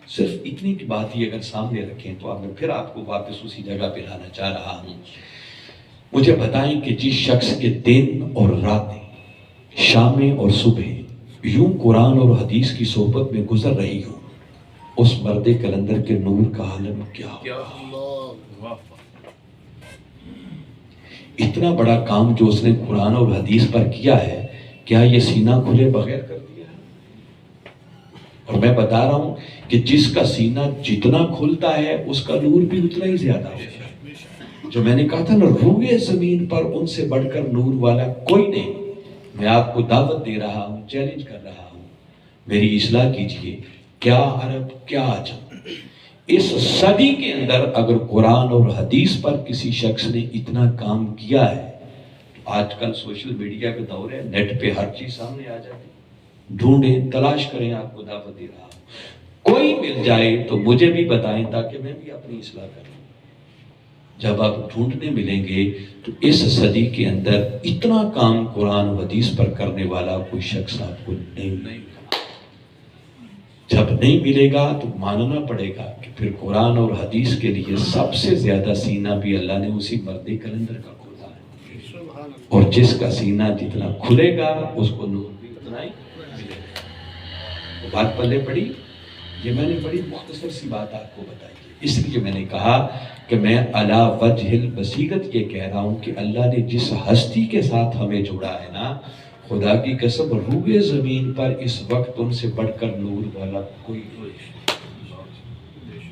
صرف اتنی کی بات ہی اگر سامنے رکھیں تو اب میں پھر آپ کو واپس اسی جگہ پہ لانا چاہ رہا ہوں۔ مجھے بتائیں کہ جس شخص کے دن اور راتیں، شامیں اور صبح یوں قرآن اور حدیث کی صحبت میں گزر رہی ہوں، اس مرد کلندر کے نور کا عالم کیا ہوگا۔ اتنا بڑا کام جو اس نے قرآن اور حدیث پر کیا ہے، کیا یہ سینہ کھلے بغیر کر دیا ہے؟ اور میں بتا رہا ہوں کہ جس کا سینہ جتنا کھلتا ہے اس کا نور بھی اتنا ہی زیادہ ہوتا ہے. جو میں نے کہا تھا نا، روئے زمین پر ان سے بڑھ کر نور والا کوئی نہیں. میں آپ کو دعوت دے رہا ہوں، چیلنج کر رہا ہوں، میری اصلاح کیجئے. کیا عرب کیا عجم، اس صدی کے اندر اگر قرآن اور حدیث پر کسی شخص نے اتنا کام کیا ہے، آج کل سوشل میڈیا کا دور ہے، نیٹ پہ ہر چیز سامنے آ جاتی، ڈھونڈیں، تلاش کریں. آپ کو دعوت دے رہا ہوں، کوئی مل جائے تو مجھے بھی بتائیں تاکہ میں بھی اپنی اصلاح کروں. جب آپ ڈھونڈنے ملیں گے تو اس صدی کے اندر اتنا کام قرآن و حدیث پر کرنے والا کوئی شخص آپ کو نہیں ملے گا. جب نہیں ملے گا تو ماننا پڑے گا کہ پھر قرآن اور حدیث کے لیے سب سے زیادہ سینہ بھی اللہ نے اسی مرد کلندر کا کھولا ہے. سبحان اللہ. اور جس کا سینہ جتنا کھلے گا اس کو نور بھی اتنا ہی ملے گا. بات پلے پڑی. یہ میں نے بڑی مختصر سی بات آپ کو بتائی. اس لیے میں نے کہا کہ میں علی وجہ البصیرت یہ کہہ رہا ہوں کہ اللہ نے جس ہستی کے ساتھ ہمیں جوڑا ہے نا، خدا کی قسم روئے زمین پر اس وقت ان سے بڑھ کر نور والا کوئی نہیں.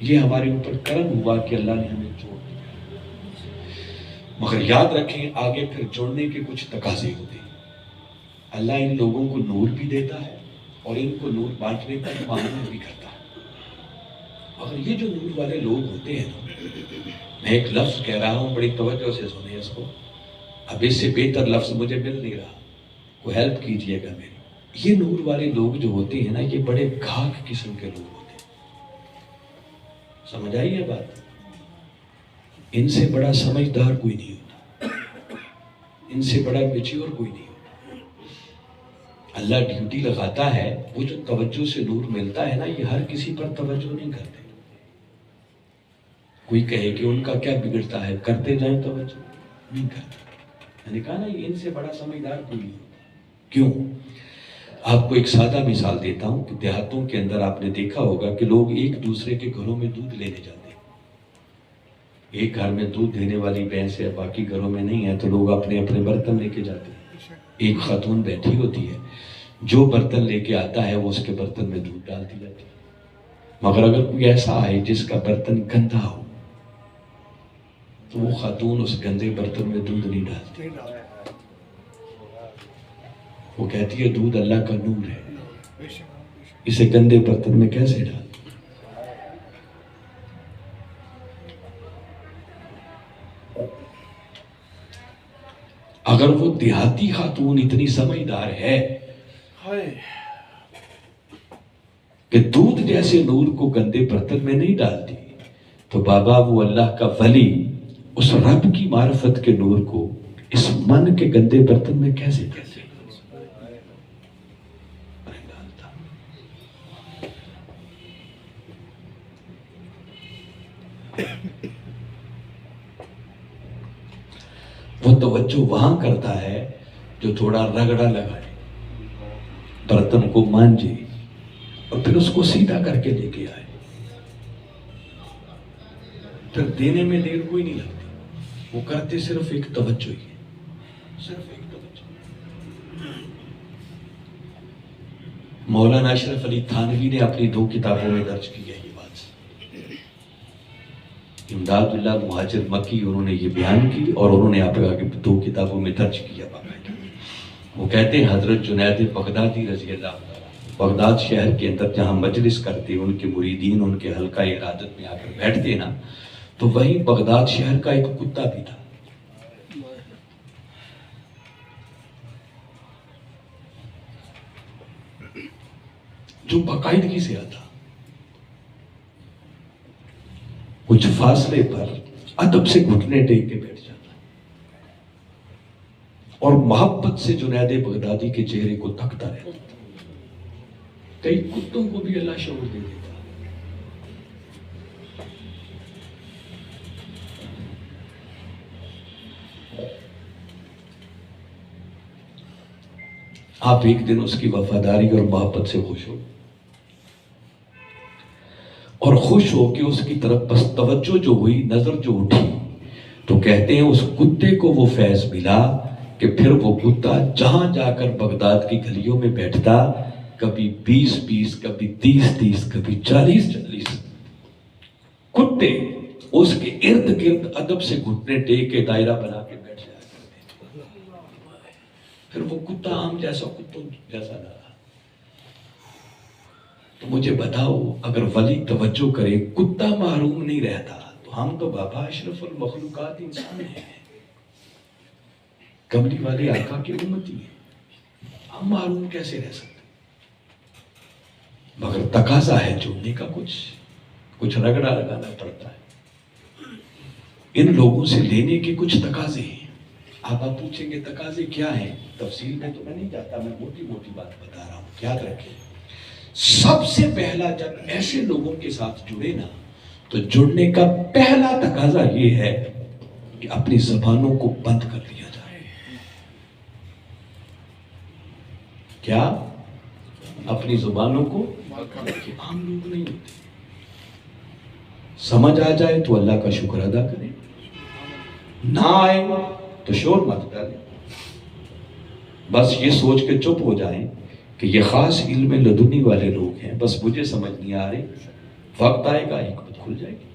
یہ ہمارے اوپر کرم ہوا کہ اللہ نے ہمیں جوڑ دیا. مگر یاد رکھیں آگے پھر جوڑنے کے کچھ تقاضے ہوتے ہیں. اللہ ان لوگوں کو نور بھی دیتا ہے اور ان کو نور بانٹنے کا معاملہ بھی کرتا ہے. اور یہ جو نور والے لوگ ہوتے ہیں نا، میں ایک لفظ کہہ رہا ہوں، بڑی توجہ سے سنیں اس کو. اب اس سے بہتر لفظ مجھے مل نہیں رہا، کوئی ہیلپ کیجئے گا میری. یہ نور والے لوگ جو ہوتے ہیں نا، یہ بڑے گھاک قسم کے لوگ ہوتے ہیں. سمجھ آئی یہ بات؟ ان سے بڑا سمجھدار کوئی نہیں ہوتا، ان سے بڑا میچیور کوئی نہیں ہوتا. اللہ ڈیوٹی لگاتا ہے، وہ جو توجہ سے نور ملتا ہے نا، یہ ہر کسی پر توجہ نہیں کرتے. کوئی کہے کہ ان کا کیا بگڑتا ہے، کرتے جائیں توجہ نہیں کرتے. میں نے کہا نا یہ ان سے بڑا سمجھدار کوئی نہیں ہوتا. کیوں؟ آپ کو ایک سادہ مثال دیتا ہوں کہ دیہاتوں کے اندر آپ نے دیکھا ہوگا کہ لوگ ایک دوسرے کے گھروں میں دودھ لینے جاتے ہیں. ایک گھر میں دودھ دینے والی بھینس ہے، باقی گھروں میں نہیں ہے، تو لوگ اپنے اپنے برتن لے کے جاتے ہیں. ایک خاتون بیٹھی ہوتی ہے، جو برتن لے کے آتا ہے وہ اس کے برتن میں دودھ ڈالتی جاتی ہے. مگر اگر کوئی ایسا آئے جس کا برتن گندا ہو تو وہ خاتون اس گندے برتن میں دودھ نہیں ڈالتی. وہ کہتی ہے دودھ اللہ کا نور ہے، اسے گندے برتن میں کیسے ڈال. اگر وہ دیہاتی خاتون اتنی سمجھدار ہے کہ دودھ جیسے نور کو گندے برتن میں نہیں ڈالتی، تو بابا وہ اللہ کا ولی اس رب کی معرفت کے نور کو اس من کے گندے برتن میں کیسے ڈالتا. وہ توجہ وہاں کرتا ہے جو تھوڑا رگڑا لگائے، برتن کو مانجے اور پھر اس کو سیدھا کر کے لے کے آئے. پھر دینے میں دیر کوئی نہیں لگتی. وہ کرتے صرف ایک توجہ ہی ہے، صرف ایک توجہ. مولانا اشرف علی تھانوی نے اپنی 2 کتابوں میں درج کی ہے یہ بات. امداد اللہ مہاجر مکی انہوں نے یہ بیان کی اور انہوں نے آگے 2 کتابوں میں درج کیا باقاعدہ. وہ کہتے ہیں حضرت جنید بغدادی رضی اللہ عنہ بغداد شہر کے اندر جہاں مجلس کرتے، ان کے مریدین ان کے حلقہ ارادت میں آ کر بیٹھتے نا، تو وہیں بغداد شہر کا ایک کتا بھی تھا. جو باقاعدگی سے آتا، کچھ فاصلے پر ادب سے گھٹنے ٹیک کے بیٹھ جاتا اور محبت سے جنید بغدادی کے چہرے کو تکتا رہتا. کئی کتوں کو بھی اللہ شعور دے دیتا. آپ ایک دن اس کی وفاداری اور محبت سے خوش ہو اور خوش ہو کہ اس کی طرف بس توجہ جو ہوئی، نظر جو اٹھی، تو کہتے ہیں اس کتے کو وہ فیض ملا کہ پھر وہ کتا جہاں جا کر بغداد کی گلیوں میں بیٹھتا، کبھی 20 کبھی 30 کبھی 40 کتے اس کے ارد گرد ادب سے گھٹنے ٹیک کے دائرہ بنا کے بیٹھ جایا کرتے تھے۔ پھر وہ کتا عام جیسا کتوں جیسا نہ رہا۔ تو مجھے بتاؤ، اگر ولی توجہ کرے کتا محروم نہیں رہتا تو ہم تو بابا اشرف المخلوقات انسان ہیں، کملی والے آقا کی امتی ہیں، ہم محروم کیسے رہ سکتے؟ مگر تقاضا ہے جڑنے کا، کچھ رگڑا لگانا پڑتا ہے، ان لوگوں سے لینے کے کچھ تقاضے ہیں۔ آپ پوچھیں گے تقاضے کیا ہیں؟ تفصیل میں تو میں نہیں جاتا، میں موٹی بات بتا رہا ہوں، یاد رکھیں۔ سب سے پہلا جب ایسے لوگوں کے ساتھ جڑے نا تو جڑنے کا پہلا تقاضا یہ ہے کہ اپنی زبانوں کو بند کر دیا جائے۔ کیا؟ اپنی زبانوں کو عام لوگ نہیں ہوتے، سمجھ آ جائے تو اللہ کا شکر ادا کریں، نہ آئے تو شور مت ڈالیں، بس یہ سوچ کے چپ ہو جائیں کہ یہ خاص علم لدنی والے لوگ ہیں، بس مجھے سمجھ نہیں آ رہی، وقت آئے گا حکمت کھل جائے گی۔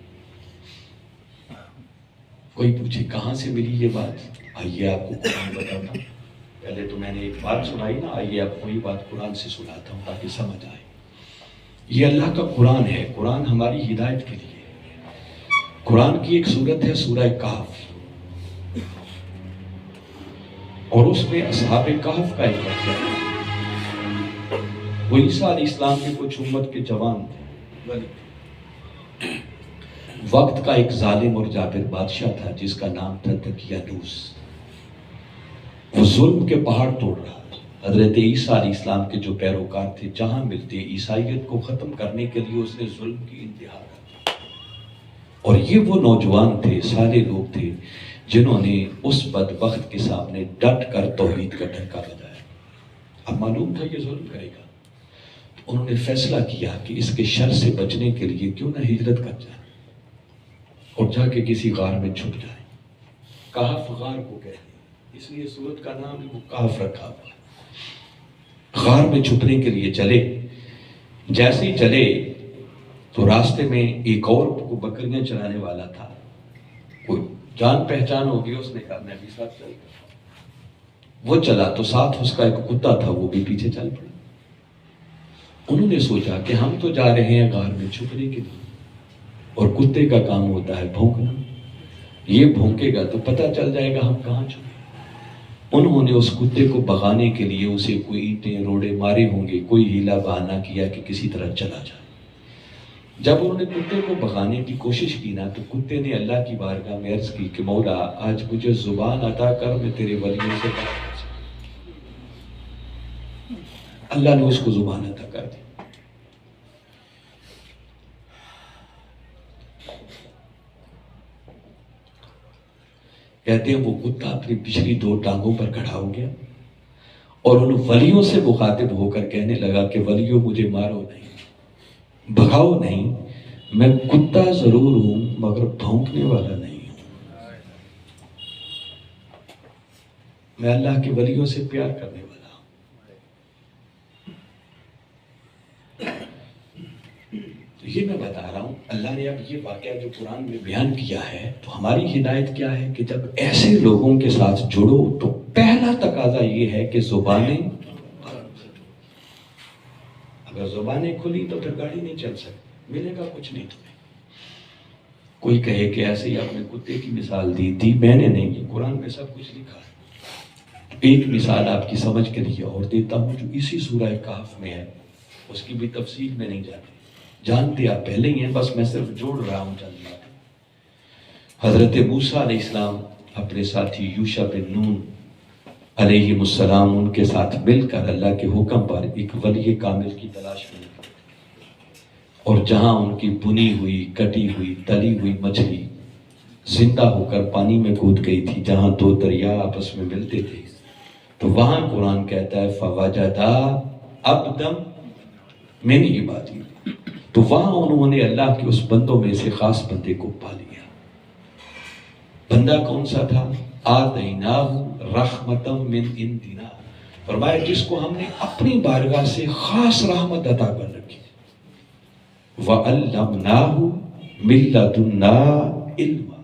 کوئی پوچھے کہاں سے ملی یہ بات؟ آئیے آپ کو قرآن بتاتا ہوں۔ پہلے تو میں نے ایک بات سنائی نا، آئیے آپ وہی بات قرآن سے سناتا ہوں تاکہ سمجھ آئے۔ یہ اللہ کا قرآن ہے، قرآن ہماری ہدایت کے لیے ہے۔ قرآن کی ایک سورت ہے سورہ کہف، اور اس میں اصحاب کہف کا ایک واقعہ ہے۔ وہ عیسیٰ علیہ السلام کے کچھ امت کے جوان تھے، وقت کا ایک ظالم اور جابر بادشاہ تھا جس کا نام تھا دقیانوس۔ وہ ظلم کے پہاڑ توڑ رہا تھا۔ حضرت عیسیٰ علیہ السلام کے جو پیروکار تھے جہاں ملتے عیسائیت کو ختم کرنے کے لیے اس نے ظلم کی انتہا کر دی، اور یہ وہ نوجوان تھے، سارے لوگ تھے جنہوں نے اس بدبخت کے سامنے ڈٹ کر توحید کا ڈنکا بجایا۔ اب معلوم تھا یہ ظلم کرے گا، تو انہوں نے فیصلہ کیا کہ اس کے شر سے بچنے کے لیے کیوں نہ ہجرت کر جائے اور جا کے کسی غار میں چھپ جائے۔ کہف غار کو کہتے ہیں، اس لیے سورت کا نام بھی وہ کہف رکھا ہوا ہے۔ غار میں چھپنے کے لیے چلے، جیسے ہی چلے تو راستے میں ایک اور بکریاں چرانے والا تھا، کوئی جان پہچان ہو گئی، اس نے کہا میں بھی ساتھ چل گیا۔ وہ چلا تو ساتھ اس کا ایک کتا تھا، وہ بھی پیچھے چل پڑا۔ انہوں نے سوچا کہ ہم تو جا رہے ہیں غار میں چھپنے کے لیے، اور کتے کا کام ہوتا ہے بھونکنا، یہ بھونکے گا تو پتہ چل جائے گا ہم کہاں چھپے۔ انہوں نے اس کتے کو بھگانے کے لیے اسے کوئی اینٹیں روڑے مارے ہوں گے، کوئی ہیلا بہانہ کیا کہ کسی طرح چلا جائے۔ جب انہوں نے کتے کو بھگانے کی کوشش کی نا تو کتے نے اللہ کی بارگاہ میں عرض کی کہ مولا آج مجھے زبان عطا کر، میں تیرے ولیوں سے بات کر سکوں۔ اللہ نے اس کو زبان عطا کر دی۔ کہتے ہیں وہ کتا اپنی پچھلی 2 ٹانگوں پر کھڑا ہو گیا اور ان ولیوں سے مخاطب ہو کر کہنے لگا کہ ولیوں مجھے مارو نہیں، بھگاؤ نہیں، میں کتا ضرور ہوں مگر بھونکنے والا نہیں ہوں، میں اللہ کے ولیوں سے پیار کرنے والا ہوں۔ تو یہ میں بتا رہا ہوں، اللہ نے اب یہ واقعہ جو قرآن میں بیان کیا ہے تو ہماری ہدایت کیا ہے کہ جب ایسے لوگوں کے ساتھ جڑو تو پہلا تقاضا یہ ہے کہ زبانیں، اگر زبانیں کھلی تو پھر گاڑی نہیں چل سکتی، ملے گا کچھ نہیں تمہیں۔ کوئی کہے کہ ایسے ہی آپ نے کتے کی مثال دی میں نے نہیں، یہ قرآن میں سب کچھ لکھا ہے۔ ایک مثال آپ کی سمجھ کے لیے اور دیتا ہوں جو اسی سورہ کہف میں ہے، اس کی بھی تفصیل میں نہیں جانتے آپ پہلے ہی ہیں، بس میں صرف جوڑ رہا ہوں چند باتیں۔ حضرت موسیٰ علیہ السلام اپنے ساتھی یوشع بن نون علیہ السلام ان کے ساتھ مل کر اللہ کے حکم پر ایک ولی کامل کی تلاش میں نکلے، اور جہاں ان کی بنی ہوئی، کٹی ہوئی، تلی ہوئی مچھلی زندہ ہو کر پانی میں کود گئی تھی، جہاں 2 دریا آپس میں ملتے تھے، تو وہاں قرآن کہتا ہے فَوَجَدَا عَبْدًا مِنْ عِبَادِنَا، تو وہاں انہوں نے اللہ کے اس بندوں میں سے خاص بندے کو پا لیا۔ بندہ کون سا تھا؟ آتیناہ رحمتم من عندنا، فرمایا جس کو ہم نے اپنی بارگاہ سے خاص رحمت عطا کر رکھی، وَعَلَّمْنَاهُ مِن لَدُنَّا عِلْمًا،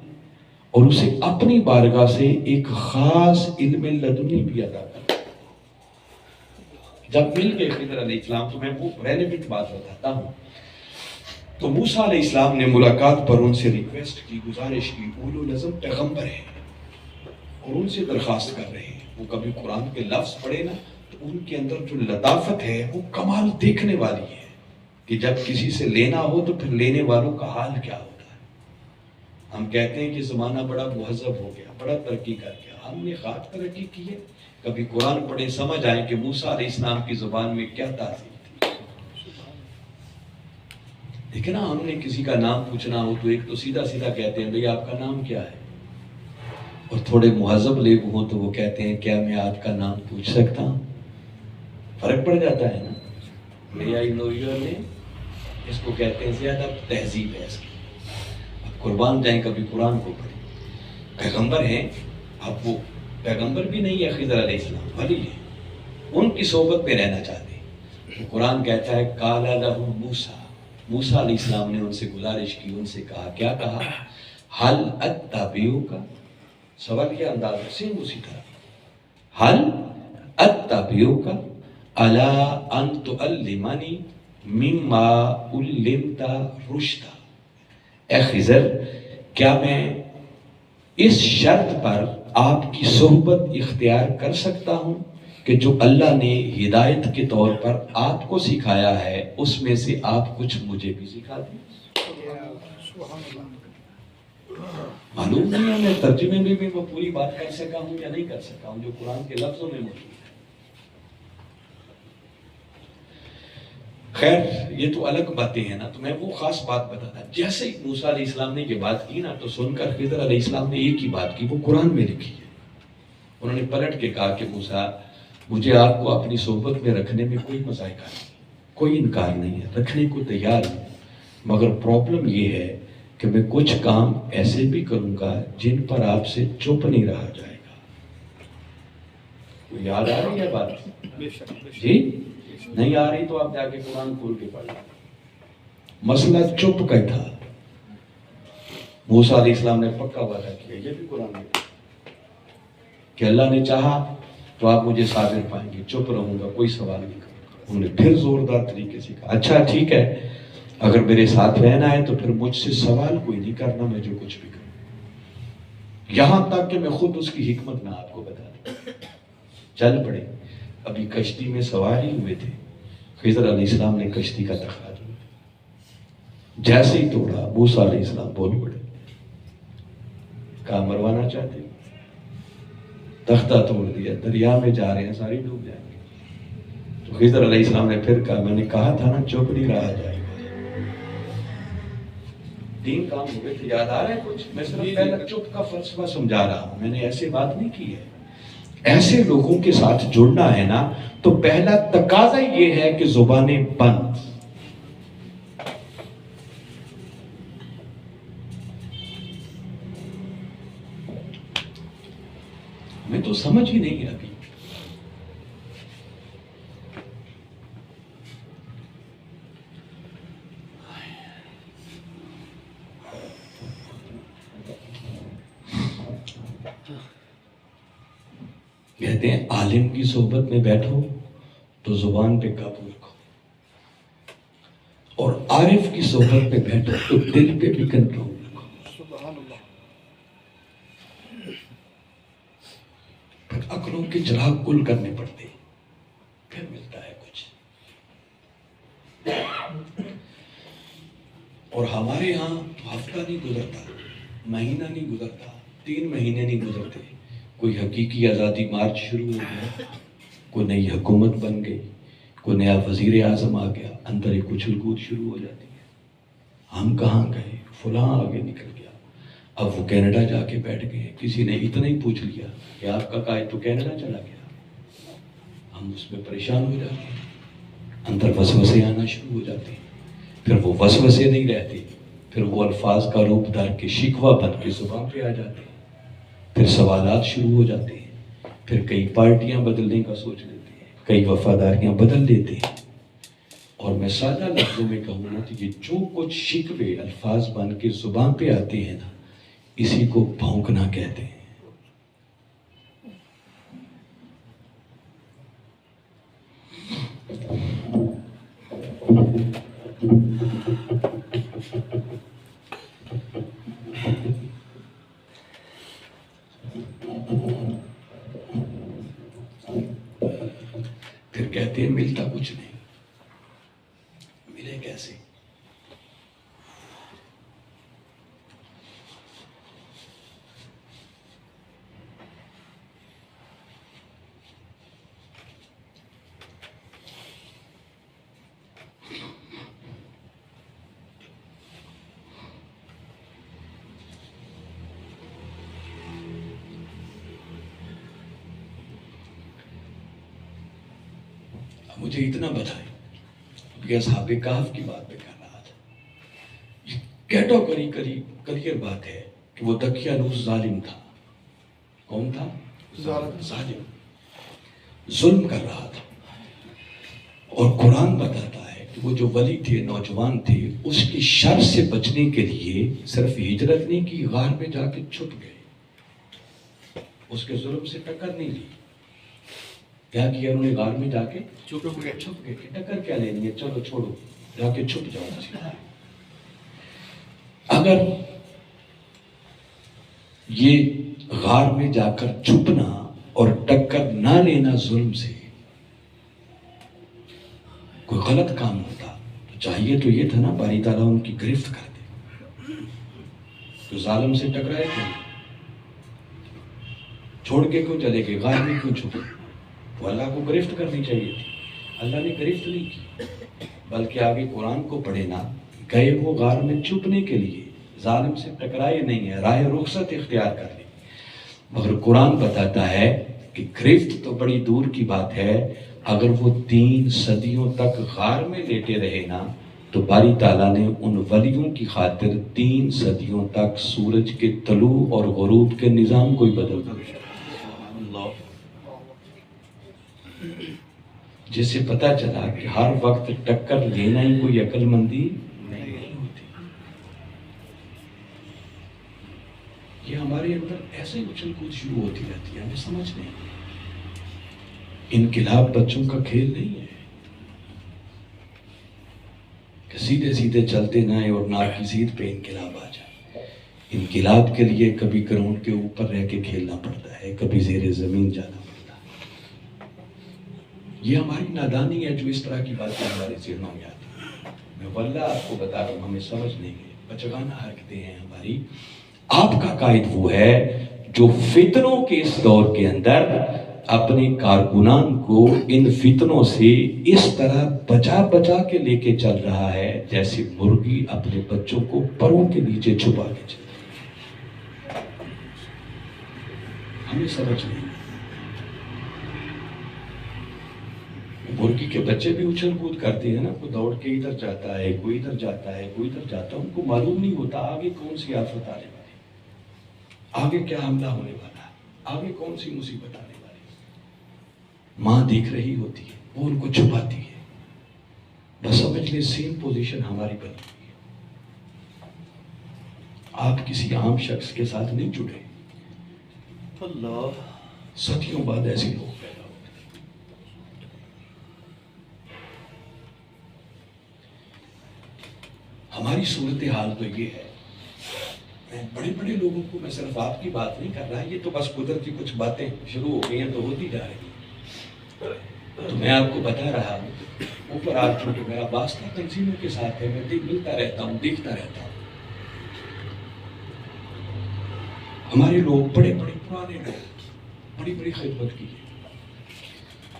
اور اسے اپنی بارگاہ سے ایک خاص علم لدنی بھی عطا کر۔ جب مل گئے خضر علیہ السلام، تو میں وہ ریلیونٹ بات بتاتا ہوں، تو موسیٰ علیہ السلام نے ملاقات پر ان سے ریکویسٹ کی، گزارش کی، اولو العزم پیغمبر ہیں اور ان سے درخواست کر رہے ہیں، وہ کبھی قرآن کے لفظ پڑھے نا تو ان کے اندر جو لطافت ہے وہ کمال دیکھنے والی ہے، کہ جب کسی سے لینا ہو تو پھر لینے والوں کا حال کیا ہوتا ہے۔ ہم کہتے ہیں کہ زمانہ بڑا مہذب ہو گیا، بڑا ترقی کر گیا، ہم نے خاص ترقی کی ہے؟ کبھی قرآن پڑھیں سمجھ آئے کہ موسیٰ علیہ السلام کی زبان میں کیا تاثیر تھی۔ دیکھیں نا، ہم نے کسی کا نام پوچھنا ہو تو ایک تو سیدھا سیدھا کہتے ہیں بھئی آپ کا نام کیا ہے، اور تھوڑے مہذب لوگ ہوں تو وہ کہتے ہیں کیا میں آپ کا نام پوچھ سکتا ہوں؟ فرق پڑ جاتا ہے نا۔ میرے آئی نو یور نیم، اس کو کہتے ہیں زیادہ تہذیب ہے اس کی۔ اب قربان جائیں کبھی قرآن کو پڑھیں، پیغمبر ہیں، اب وہ پیغمبر بھی نہیں ہے خضر علیہ السلام، ولی ہے، ان کی صحبت میں رہنا چاہتے ہیں۔ تو قرآن کہتا ہے قال لہ موسیٰ، موسیٰ علیہ السلام نے ان سے گزارش کی، ان سے کہا، کیا کہا؟ حل اتبعک، سوال کیا انداز ہے، سیم اسی طرح، حل اتبعک علی ان تعلمنی مما علمت رشدا، اے خضر کیا میں اس شرط پر آپ کی صحبت اختیار کر سکتا ہوں کہ جو اللہ نے ہدایت کے طور پر آپ کو سکھایا ہے اس میں سے آپ کچھ مجھے بھی سکھا دیں۔ سبحان اللہ۔ معلوم نہیں ہے میں ترجمے میں بھی وہ پوری بات کر سکا ہوں یا نہیں کر سکا ہوں جو قرآن کے لفظوں میں موجود ہے۔ خیر یہ تو الگ باتیں ہیں نا، تو میں وہ خاص بات بتاتا، جیسے ہی موسیٰ علیہ السلام نے یہ بات کی نا تو سن کر خضر علیہ السلام نے ایک ہی بات کی، وہ قرآن میں لکھی ہے۔ انہوں نے پلٹ کے کہا کہ موسیٰ مجھے آپ کو اپنی صحبت میں رکھنے میں کوئی مذائقہ نہیں، کوئی انکار نہیں ہے، رکھنے کو تیار ہوں، مگر پرابلم یہ ہے کہ میں کچھ کام ایسے بھی کروں گا جن پر آپ سے چپ نہیں رہا جائے گا۔ کوئی یاد آ رہی ہے بات؟ بے شک بے شک۔ جی نہیں آ رہی تو آپ جا کے قرآن کھول کے پڑھ لیں۔ مسئلہ چپ کا تھا، موسیٰ علیہ السلام نے پکا وعدہ کیا، یہ بھی قرآن میں کہ اللہ نے چاہا تو آپ مجھے صابر پائیں گے، چپ رہوں گا، کوئی سوال نہیں کروں گا۔ انہوں نے پھر زوردار طریقے سے کہا اچھا ٹھیک ہے، اگر میرے ساتھ رہنا ہے تو پھر مجھ سے سوال کوئی نہیں کرنا، میں جو کچھ بھی کروں، یہاں تک کہ میں خود اس کی حکمت میں آپ کو بتا دوں۔ چل پڑے، ابھی کشتی میں سوار ہی ہوئے تھے، خضر علیہ السلام نے کشتی کا تخت جوڑا، جیسے ہی توڑا موسیٰ علیہ السلام بول پڑے، کہا مروانا چاہتے ہیں؟ تختہ توڑ دیا، دریا میں جا رہے ہیں، ساری ڈوب جائیں گے۔ تو خضر علیہ السلام نے پھر کہا میں نے کہا تھا نا چپ نہیں رہا جائے گا۔ 3 کام ہوئے تھے، یاد آ رہے ہیں کچھ؟ میں صرف پہلا چپ کا فلسفہ سمجھا رہا ہوں، میں نے ایسے بات نہیں کی ہے۔ ایسے لوگوں کے ساتھ جڑنا ہے نا تو پہلا تقاضا یہ ہے کہ زبانیں بند۔ میں تو سمجھ ہی نہیں ابھی۔ کہتے ہیں عالم کی صحبت میں بیٹھو تو زبان پہ قابو رکھو، اور عارف کی صحبت میں بیٹھو تو دل پہ بھی کنٹرول رکھو۔ سبحان اللہ۔ پھر عقلوں کے چراغ گل کرنے پڑتے، پھر ملتا ہے کچھ۔ اور ہمارے ہاں تو ہفتہ نہیں گزرتا، مہینہ نہیں گزرتا، 3 مہینے نہیں گزرتے، کوئی حقیقی آزادی مارچ شروع ہو گیا، کوئی نئی حکومت بن گئی، کوئی نیا وزیر اعظم آ گیا، اندر ایک اچھل کود شروع ہو جاتی ہے۔ ہم کہاں گئے، فلاں آگے نکل گیا، اب وہ کینیڈا جا کے بیٹھ گئے، کسی نے اتنا ہی پوچھ لیا کہ آپ کا قائد تو کینیڈا چلا گیا، ہم اس میں پریشان ہو جاتے ہیں، اندر وسوسے آنا شروع ہو جاتے ہیں، پھر وہ وسوسے نہیں رہتے، پھر وہ الفاظ کا روپ دھار کے شکوہ بن کے زبان پہ آ جاتے ہیں۔ پھر سوالات شروع ہو جاتے ہیں، پھر کئی پارٹیاں بدلنے کا سوچ لیتے ہیں، کئی وفاداریاں بدل دیتے ہیں، اور میں سادہ لفظوں میں کہوں نا کہ یہ جو کچھ شکوے الفاظ بن کے زبان پہ آتے ہیں نا، اسی کو بھونکنا کہتے ہیں۔ پھر کہتے ہیں ملتا کچھ نہیں، ملے کیسے؟ مجھے اتنا بتائیں، یہ اصحاب کہف کی بات میں کر رہا تھا، یہ کیٹیگری کلیئر بات ہے کہ وہ دقیانوس ظالم تھا۔ کون تھا؟ ظالم، ظلم کر رہا تھا، اور قرآن بتاتا ہے کہ وہ جو ولی تھے، نوجوان تھے، اس کی شر سے بچنے کے لیے صرف ہجرت نہیں کی، غار میں جا کے چھپ گئے، اس کے ظلم سے ٹکر نہیں لی۔ کیا کیا انہوں نے؟ غار میں جا کے چھپ گئے، ٹکر کیا لینی ہے، چلو چھوڑو، جا کے چھپ جاؤ۔ اگر یہ غار میں جا کر چھپنا اور ٹکر نہ لینا ظلم سے کوئی غلط کام ہوتا تو چاہیے تو یہ تھا نا باری تعالیٰ ان کی گرفت کر دے، تو ظالم سے ٹکرائے کیوں؟ چھوڑ کے کیوں چلے گئے؟ غار میں کیوں چھپے؟ تو اللہ کو گرفت کرنی چاہیے تھی، اللہ نے گرفت نہیں کی، بلکہ آگے قرآن کو پڑھے نا، گئے وہ غار میں چھپنے کے لیے، ظالم سے ٹکرائے نہیں ہے، راہ رخصت اختیار کر لی۔ مگر قرآن بتاتا ہے کہ گرفت تو بڑی دور کی بات ہے، اگر وہ 3 صدیوں تک غار میں لیٹے رہے نا، تو باری تعالیٰ نے ان ولیوں کی خاطر 3 صدیوں تک سورج کے طلوع اور غروب کے نظام کو ہی بدل دیا، جس سے پتہ چلا کہ ہر وقت ٹکر لینا ہی کوئی عقل مندی نہیں ہوتی۔ یہ ہمارے اندر ایسے اچھل کود شروع ہوتی رہتی ہے، ہمیں سمجھ نہیں۔ انقلاب بچوں کا کھیل نہیں ہے کہ سیدھے سیدھے چلتے نہ اور ناک کی سیدھ پہ انقلاب آ جائے۔ انقلاب کے لیے کبھی گراؤنڈ کے اوپر رہ کے کھیلنا پڑتا ہے، کبھی زیر زمین جانا پڑتا ہے۔ یہ ہماری نادانی ہے جو اس طرح کی باتیں ہمارے ذہنوں میں آتی ہیں۔ میں واللہ آپ کو بتا رہا ہوں، ہمیں سمجھ نہیں ہے، بچگانہ حرکتیں ہیں ہماری۔ آپ کا قائد وہ ہے جو فتنوں کے اس دور کے اندر اپنے کارکنان کو ان فتنوں سے اس طرح بچا کے لے کے چل رہا ہے جیسے مرغی اپنے بچوں کو پروں کے نیچے چھپا کے چلتی ہے۔ ہمیں سمجھ نہیں۔ مرغی کے بچے بھی اچھل کود کرتے ہیں نا، کوئی دوڑ کے ادھر جاتا ہے، کوئی ادھر جاتا ہے، کوئی ادھر جاتا ہے، ان کو معلوم نہیں ہوتا آگے کون سی آفت آنے والی، آگے کیا حملہ ہونے والا ہے، آگے کون سی مصیبت آنے والی۔ ماں دیکھ رہی ہوتی ہے، وہ ان کو چھپاتی ہے۔ بس سمجھ لیں سیم پوزیشن ہماری بنی ہوئی ہے۔ آپ کسی عام شخص کے ساتھ نہیں جڑے، اللہ، صدیوں بعد ایسے لوگ پیدا ہوتے ہیں۔ ہماری صورتحال تو یہ ہے، میں بڑے بڑے لوگوں کو، میں صرف آپ کی بات نہیں کر رہا، یہ تو بس قدرتی کچھ باتیں شروع ہو گئی ہیں تو ہوتی جا رہی ہیں، تو میں آپ کو بتا رہا ہوں، اوپر آ چونکہ میرا واسطہ تنظیموں کے ساتھ ہے، میں ملتا رہتا ہوں، دیکھتا رہتا ہوں۔ ہمارے لوگ بڑے بڑے پرانے لوگ، بڑی بڑی خدمت کی ہے،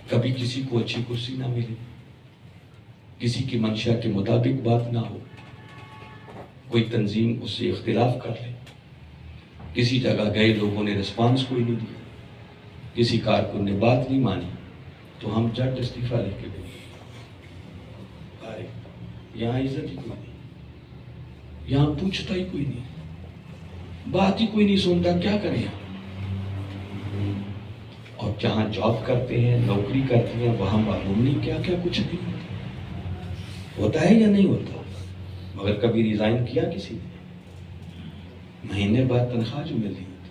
کبھی کسی کو اچھی کرسی نہ ملے، کسی کی منشا کے مطابق بات نہ ہو، کوئی تنظیم اس سے اختلاف کر لے، کسی جگہ گئے لوگوں نے رسپانس کوئی نہیں دیا، کسی کارکن نے بات نہیں مانی، تو ہم جٹ استعفیٰ لے کے گئے، یہاں عزت ہی کوئی نہیں، یہاں پوچھتا ہی کوئی نہیں، بات ہی کوئی نہیں سنتا، کیا کریں ہم؟ جہاں جاب کرتے ہیں، نوکری کرتے ہیں، وہاں معلوم نہیں کیا کیا کچھ نہیں ہوتا ہے یا نہیں ہوتا. مگر کبھی ریزائن کیا کسی نے؟ مہینے بعد تنخواہ جو ملتی ہوتی،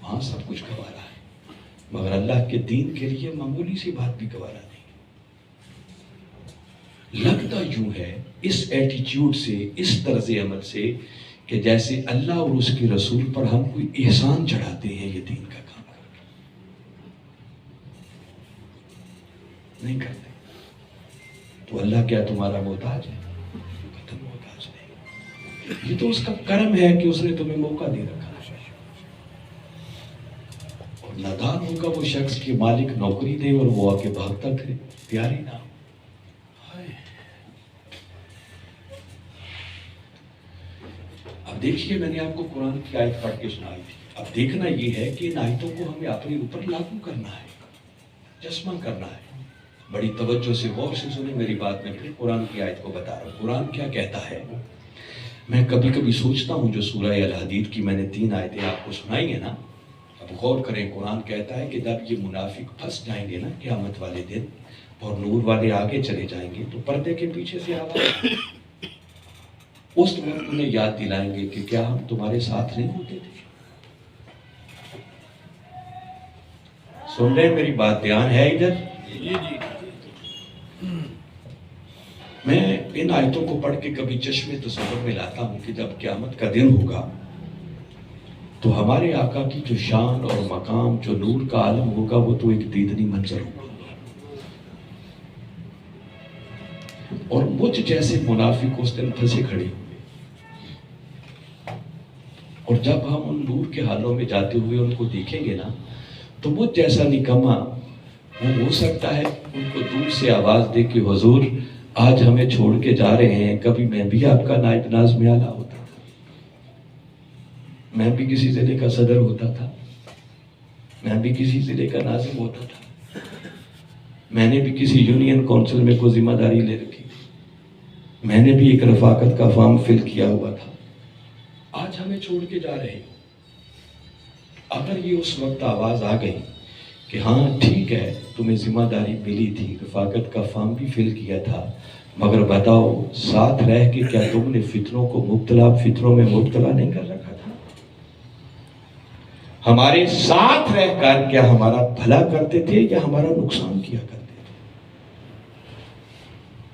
وہاں سب کچھ گوارا ہے، مگر اللہ کے دین کے لیے معمولی سی بات بھی گوارا نہیں. لگتا یوں ہے اس ایٹیچیوڈ سے، اس طرز عمل سے، کہ جیسے اللہ اور اس کے رسول پر ہم کوئی احسان چڑھاتے ہیں یہ دین کا کام کر کے. نہیں کرتے. تو اللہ کیا تمہارا محتاج ہے؟ تم محتاج نہیں. یہ تو اس کا کرم ہے کہ اس نے تمہیں موقع دے رکھا. اور نادان ہوگا وہ شخص کہ مالک نوکری دے اور وہ آ کے بھاگتا پھرے. پیاری نہ. اب دیکھیے، میں نے آپ کو قرآن کی آیت پڑھ کے سنائی تھی. اب دیکھنا یہ ہے کہ ان آیتوں کو ہمیں اپنے اوپر لاگو کرنا ہے، چشمہ کرنا ہے. بڑی توجہ سے غور سے سنیں میری بات. میں پھر قرآن کی آیت کو بتا رہا ہوں. قرآن کیا کہتا ہے؟ میں کبھی کبھی سوچتا ہوں جو سورہ الحدید کی میں نے 3 آیتیں آپ کو سنائی ہیں نا، اب غور کریں. قرآن کہتا ہے کہ جب یہ منافق پھنس جائیں گے نا قیامت والے دن، اور نور والے آگے چلے جائیں گے، تو پردے کے پیچھے سے آواز اس وقت انہیں یاد دلائیں گے کہ کیا ہم تمہارے ساتھ نہیں ہوتے تھے. سن رہے میری بات؟ دھیان ہے ادھر؟ جی جی. میں ان آیتوں کو پڑھ کے کبھی چشمے تصور میں لاتا ہوں کہ جب قیامت کا دن ہوگا تو ہمارے آقا کی جو شان اور مقام، جو نور کا عالم ہوگا، وہ تو ایک دیدنی منظر ہوگا. اور مجھ جیسے منافق اس دن پھنسے کھڑے ہوئے، اور جب ہم ان نور کے حالوں میں جاتے ہوئے ان کو دیکھیں گے نا، تو مجھ جیسا نکما وہ ہو سکتا ہے ان کو دور سے آواز دے کہ حضور آج ہمیں چھوڑ کے جا رہے ہیں، کبھی میں بھی آپ کا نائب نازم اعلیٰ ہوتا تھا، میں بھی کسی ضلع کا صدر ہوتا تھا، میں بھی کسی ضلع کا ناظم ہوتا تھا، میں نے بھی کسی یونین کونسل میں کوئی ذمہ داری لے رکھی، میں نے بھی ایک رفاقت کا فارم فل کیا ہوا تھا. آج ہمیں چھوڑ کے جا رہے ہیں. اگر یہ اس وقت آواز آ گئی کہ ہاں ٹھیک ہے تمہیں ذمہ داری ملی تھی، رفاقت کا فارم بھی فل کیا تھا، مگر بتاؤ ساتھ رہ کے کیا تم نے فتنوں میں مبتلا نہیں کر رکھا تھا؟ ہمارے ساتھ رہ کر کیا ہمارا بھلا کرتے تھے یا ہمارا نقصان کیا کرتے تھے؟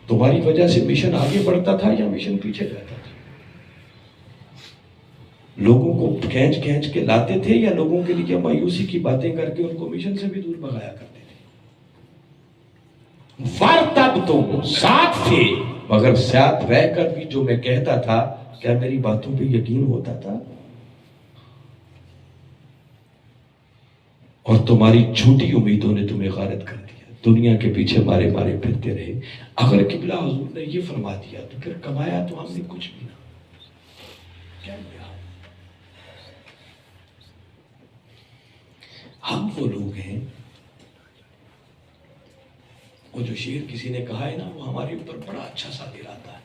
تمہاری وجہ سے مشن آگے بڑھتا تھا یا مشن پیچھے جاتا تھا؟ لوگوں کو کھینچ کے لاتے تھے یا لوگوں کے لیے مایوسی کی باتیں کر کے ان کو مشن سے بھی دور بھگایا کرتے تھے؟ تب تم ساتھ تھے، مگر ساتھ رہ کر بھی جو میں کہتا تھا کیا میری باتوں پہ یقین ہوتا تھا؟ اور تمہاری جھوٹی امیدوں نے تمہیں غارت کر دیا، دنیا کے پیچھے مارے پھرتے رہے. اگر قبلہ حضور نے یہ فرما دیا تو پھر کمایا تو ہم نے کچھ بھی نہ. کیا ہوا؟ ہم وہ لوگ ہیں، وہ جو شعر کسی نے کہا ہے نا، وہ ہمارے اوپر بڑا اچھا سا دلاتا ہے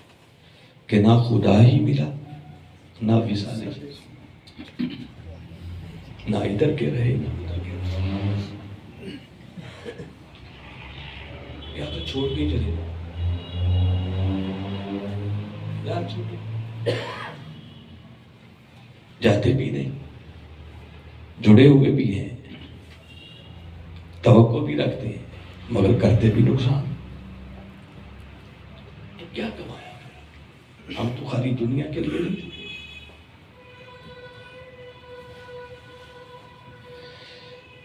کہ نہ خدا ہی ملا نہ وصال، نہ ادھر کے رہے نہ ادھر کے رہے، یا تو چھوڑ کے چلے یا چھوڑے، جاتے بھی نہیں، جڑے ہوئے بھی ہیں، توقع بھی رکھتے ہیں، مگر کرتے بھی نقصان. تو کیا کمایا؟ ہم تو خالی دنیا کے لیے نہیں تھے.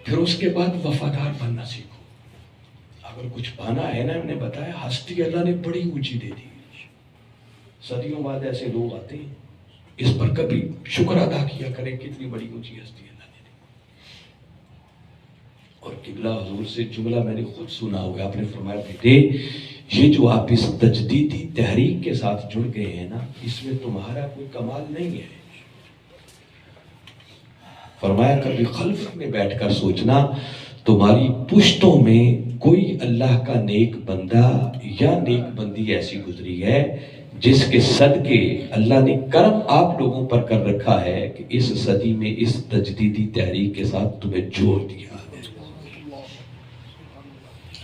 پھر اس کے بعد وفادار بننا سیکھو. اگر کچھ پانا ہے نا، ہم نے بتایا ہستی اللہ نے بڑی اونچی دے دی. صدیوں بعد ایسے لوگ آتے ہیں، اس پر کبھی شکر ادا کیا کریں کتنی بڑی اونچی ہستی اللہ نے دی. اور قبلہ حضور سے جملہ میں نے خود سنا ہوا، آپ نے فرمایا بیٹے یہ جو آپ اس تجدیدی تحریک کے ساتھ جڑ گئے ہیں نا، اس میں تمہارا کوئی کمال نہیں ہے. فرمایا کبھی خلف میں بیٹھ کر سوچنا تمہاری پشتوں میں کوئی اللہ کا نیک بندہ یا نیک بندی ایسی گزری ہے جس کے صدقے اللہ نے کرم آپ لوگوں پر کر رکھا ہے کہ اس صدی میں اس تجدیدی تحریک کے ساتھ تمہیں جوڑ دیا ہے.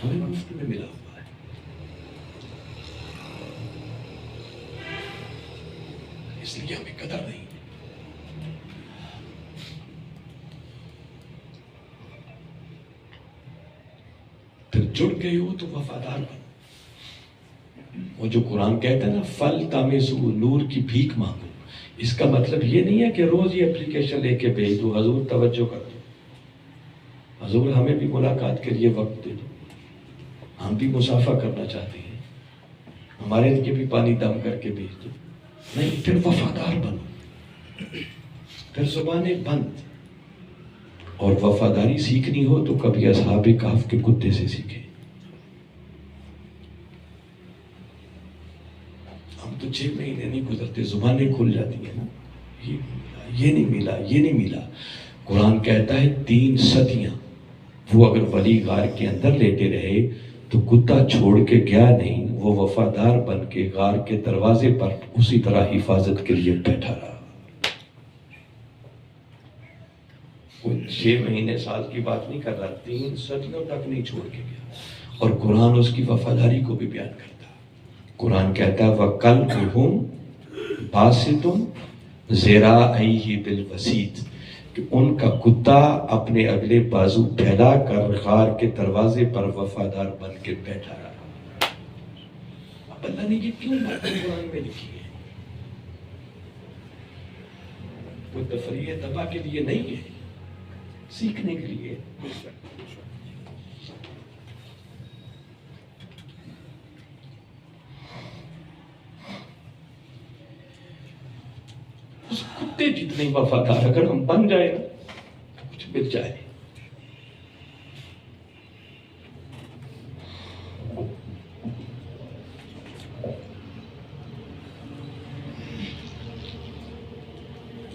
ہمیں مفت میں ملا ہوا ہے. اس لیے ہمیں قدر نہیں. پھر جڑ گئے ہو تو وفادار بنو. وہ جو قرآن کہتا ہے نا فل تامسو, نور کی بھیک مانگو, اس کا مطلب یہ نہیں ہے کہ روز یہ اپلیکیشن لے کے بھیج دو, حضور توجہ کر دو, حضور ہمیں بھی ملاقات کے لیے وقت دے دو, ہم بھی مسافہ کرنا چاہتے ہیں, ہمارے لیے بھی پانی دم کر کے بھیج دو. نہیں, پھر وفادار بنو, پھر زبانیں بند. اور وفاداری سیکھنی ہو تو کبھی اصحاب کہف کے کتے سے سیکھیں. ہم تو 6 مہینے نہیں گزرتے, زبانیں کھل جاتی ہیں نا, یہ نہیں ملا, یہ نہیں ملا. قرآن کہتا ہے 3 صدیاں وہ اگر ولی غار کے اندر لیٹے رہے تو کتا چھوڑ کے گیا نہیں, وہ وفادار بن کے غار کے دروازے پر اسی طرح حفاظت کے لیے بیٹھا رہا. کوئی 6 مہینے سال کی بات نہیں کر رہا, 3 صدیوں تک نہیں چھوڑ کے گیا. اور قرآن اس کی وفاداری کو بھی بیان کرتا ہے. قرآن کہتا ہے وَكَلْبُهُمْ بَاسِطٌ ذِرَاعَيْهِ بِالْوَسِيدِ, کہ ان کا کتا اپنے اگلے بازو پھیلا کر غار کے دروازے پر وفادار بن کے بیٹھا رہا. اب اللہ نے یہ کیوں باتیں قرآن میں لکھی ہے؟ کوئی تفریح تباہ کے لیے نہیں ہے, سیکھنے کے لیے. اس کتے جتنے وفادار اگر ہم بن جائے نا تو کچھ مل جائے.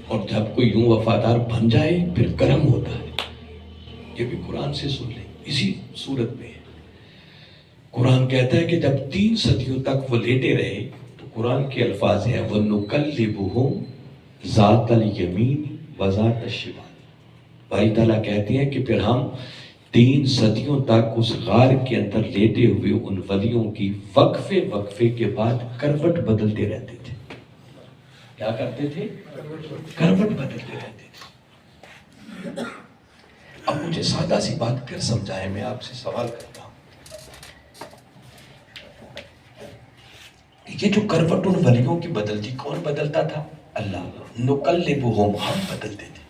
اور جب کوئی یوں وفادار بن جائے پھر کرم ہوتا ہے. یہ بھی قرآن سے سن لیں, اسی صورت میں ہے. قرآن کہتا ہے کہ جب 3 صدیوں تک وہ لیٹے رہے تو قرآن کے الفاظ ہیں وَنُقَلِّبُهُمْ ذات الیمین و ذات الشمال. باری تعالیٰ کہتے ہیں کہ پھر ہم 3 صدیوں تک اس غار کے اندر لیٹے ہوئے ان ولیوں کی وقفے کے بعد کروٹ بدلتے رہتے تھے. کیا کرتے تھے؟ کروٹ بدلتے رہتے تھے. اب مجھے سادہ سی بات پھر سمجھائیں, میں آپ سے سوال کرتا ہوں. یہ جو کروٹ ان ولیوں کی بدلتی, کون بدلتا تھا؟ اللہ. نقلبہم, ہم بدلتے تھے.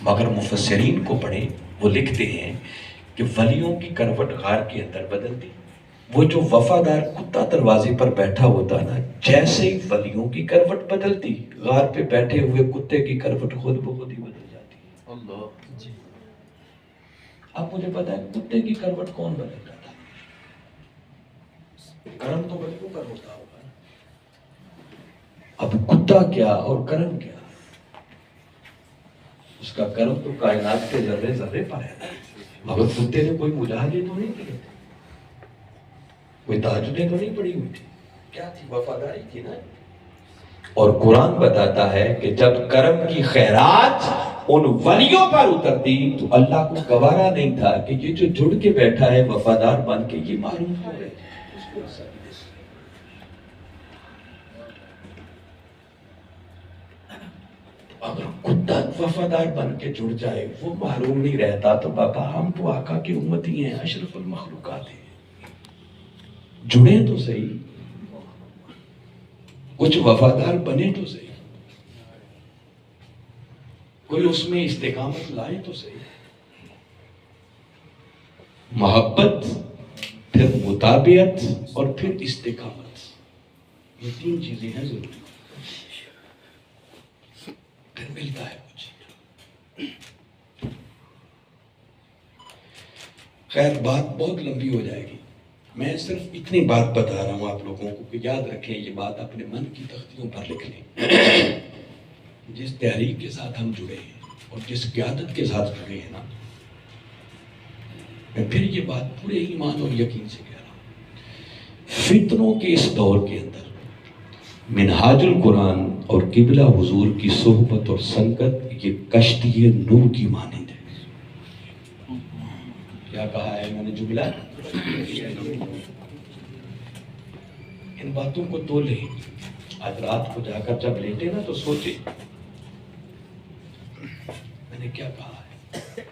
مگر مفسرین کو پڑھیں, وہ لکھتے ہیں کہ ولیوں کی کروٹ غار کے اندر بدلتی. وہ جو وفادار کتا دروازے پر بیٹھا ہوتا نا, جیسے ہی ولیوں کی کروٹ بدلتی, غار پہ بیٹھے ہوئے کتے کی کروٹ خود بخود ہی بدل جاتی. اللہ. اب مجھے پتا ہے کتے کی کروٹ کون بدلتا تھا؟ کرم تو ولیوں پر ہوتا ہوگا. اب کتا کیا اور کرم کیا؟ اس کا کرم تو کائنات کے ذرے ذرے پر ہے, مگر کتے نے کوئی مجاہدے تو نہیں کیے تھے, کوئی تہجدیں تو نہیں پڑی ہوئی تھی. کیا تھی؟ وفاداری تھی نا. اور قرآن بتاتا ہے کہ جب کرم کی خیرات ان ولیوں پر اترتی تو اللہ کو گوارا نہیں تھا کہ یہ جو جڑ کے بیٹھا ہے وفادار بن کے, یہ معروف ہو رہے تھے. اس کو اثر اگر کتا وفادار بن کے جڑ جائے, وہ محروم نہیں رہتا. تو بابا ہم تو آقا کی امتی ہیں, اشرف المخلوقات ہیں, جڑیں تو صحیح, کچھ وفادار بنے تو صحیح, کوئی اس میں استقامت لائے تو صحیح. محبت, پھر مطابعت اور پھر استقامت, یہ 3 چیزیں ہیں ضروری. پھر ملتا ہے کچھ. خیر بات بہت لمبی ہو جائے گی, میں صرف اتنی بات بتا رہا ہوں آپ لوگوں کو کہ یاد رکھیں, یہ بات اپنے من کی تختیوں پر لکھ لیں. جس تحریک کے ساتھ ہم جڑے ہیں اور جس قیادت کے ساتھ جڑے ہیں نا, میں پھر یہ بات پورے ایمان اور یقین سے کہہ رہا ہوں. فتنوں کے اس دور کے اندر منہاج القرآن اور قبلہ حضور کی صحبت اور سنگت یہ کشتی نوح کی مانند ہے. کیا کہا ہے میں نے نے جو ملا ان باتوں کو تولے. آج رات کو جا کر جب لیٹے نا تو سوچے میں نے کیا کہا ہے.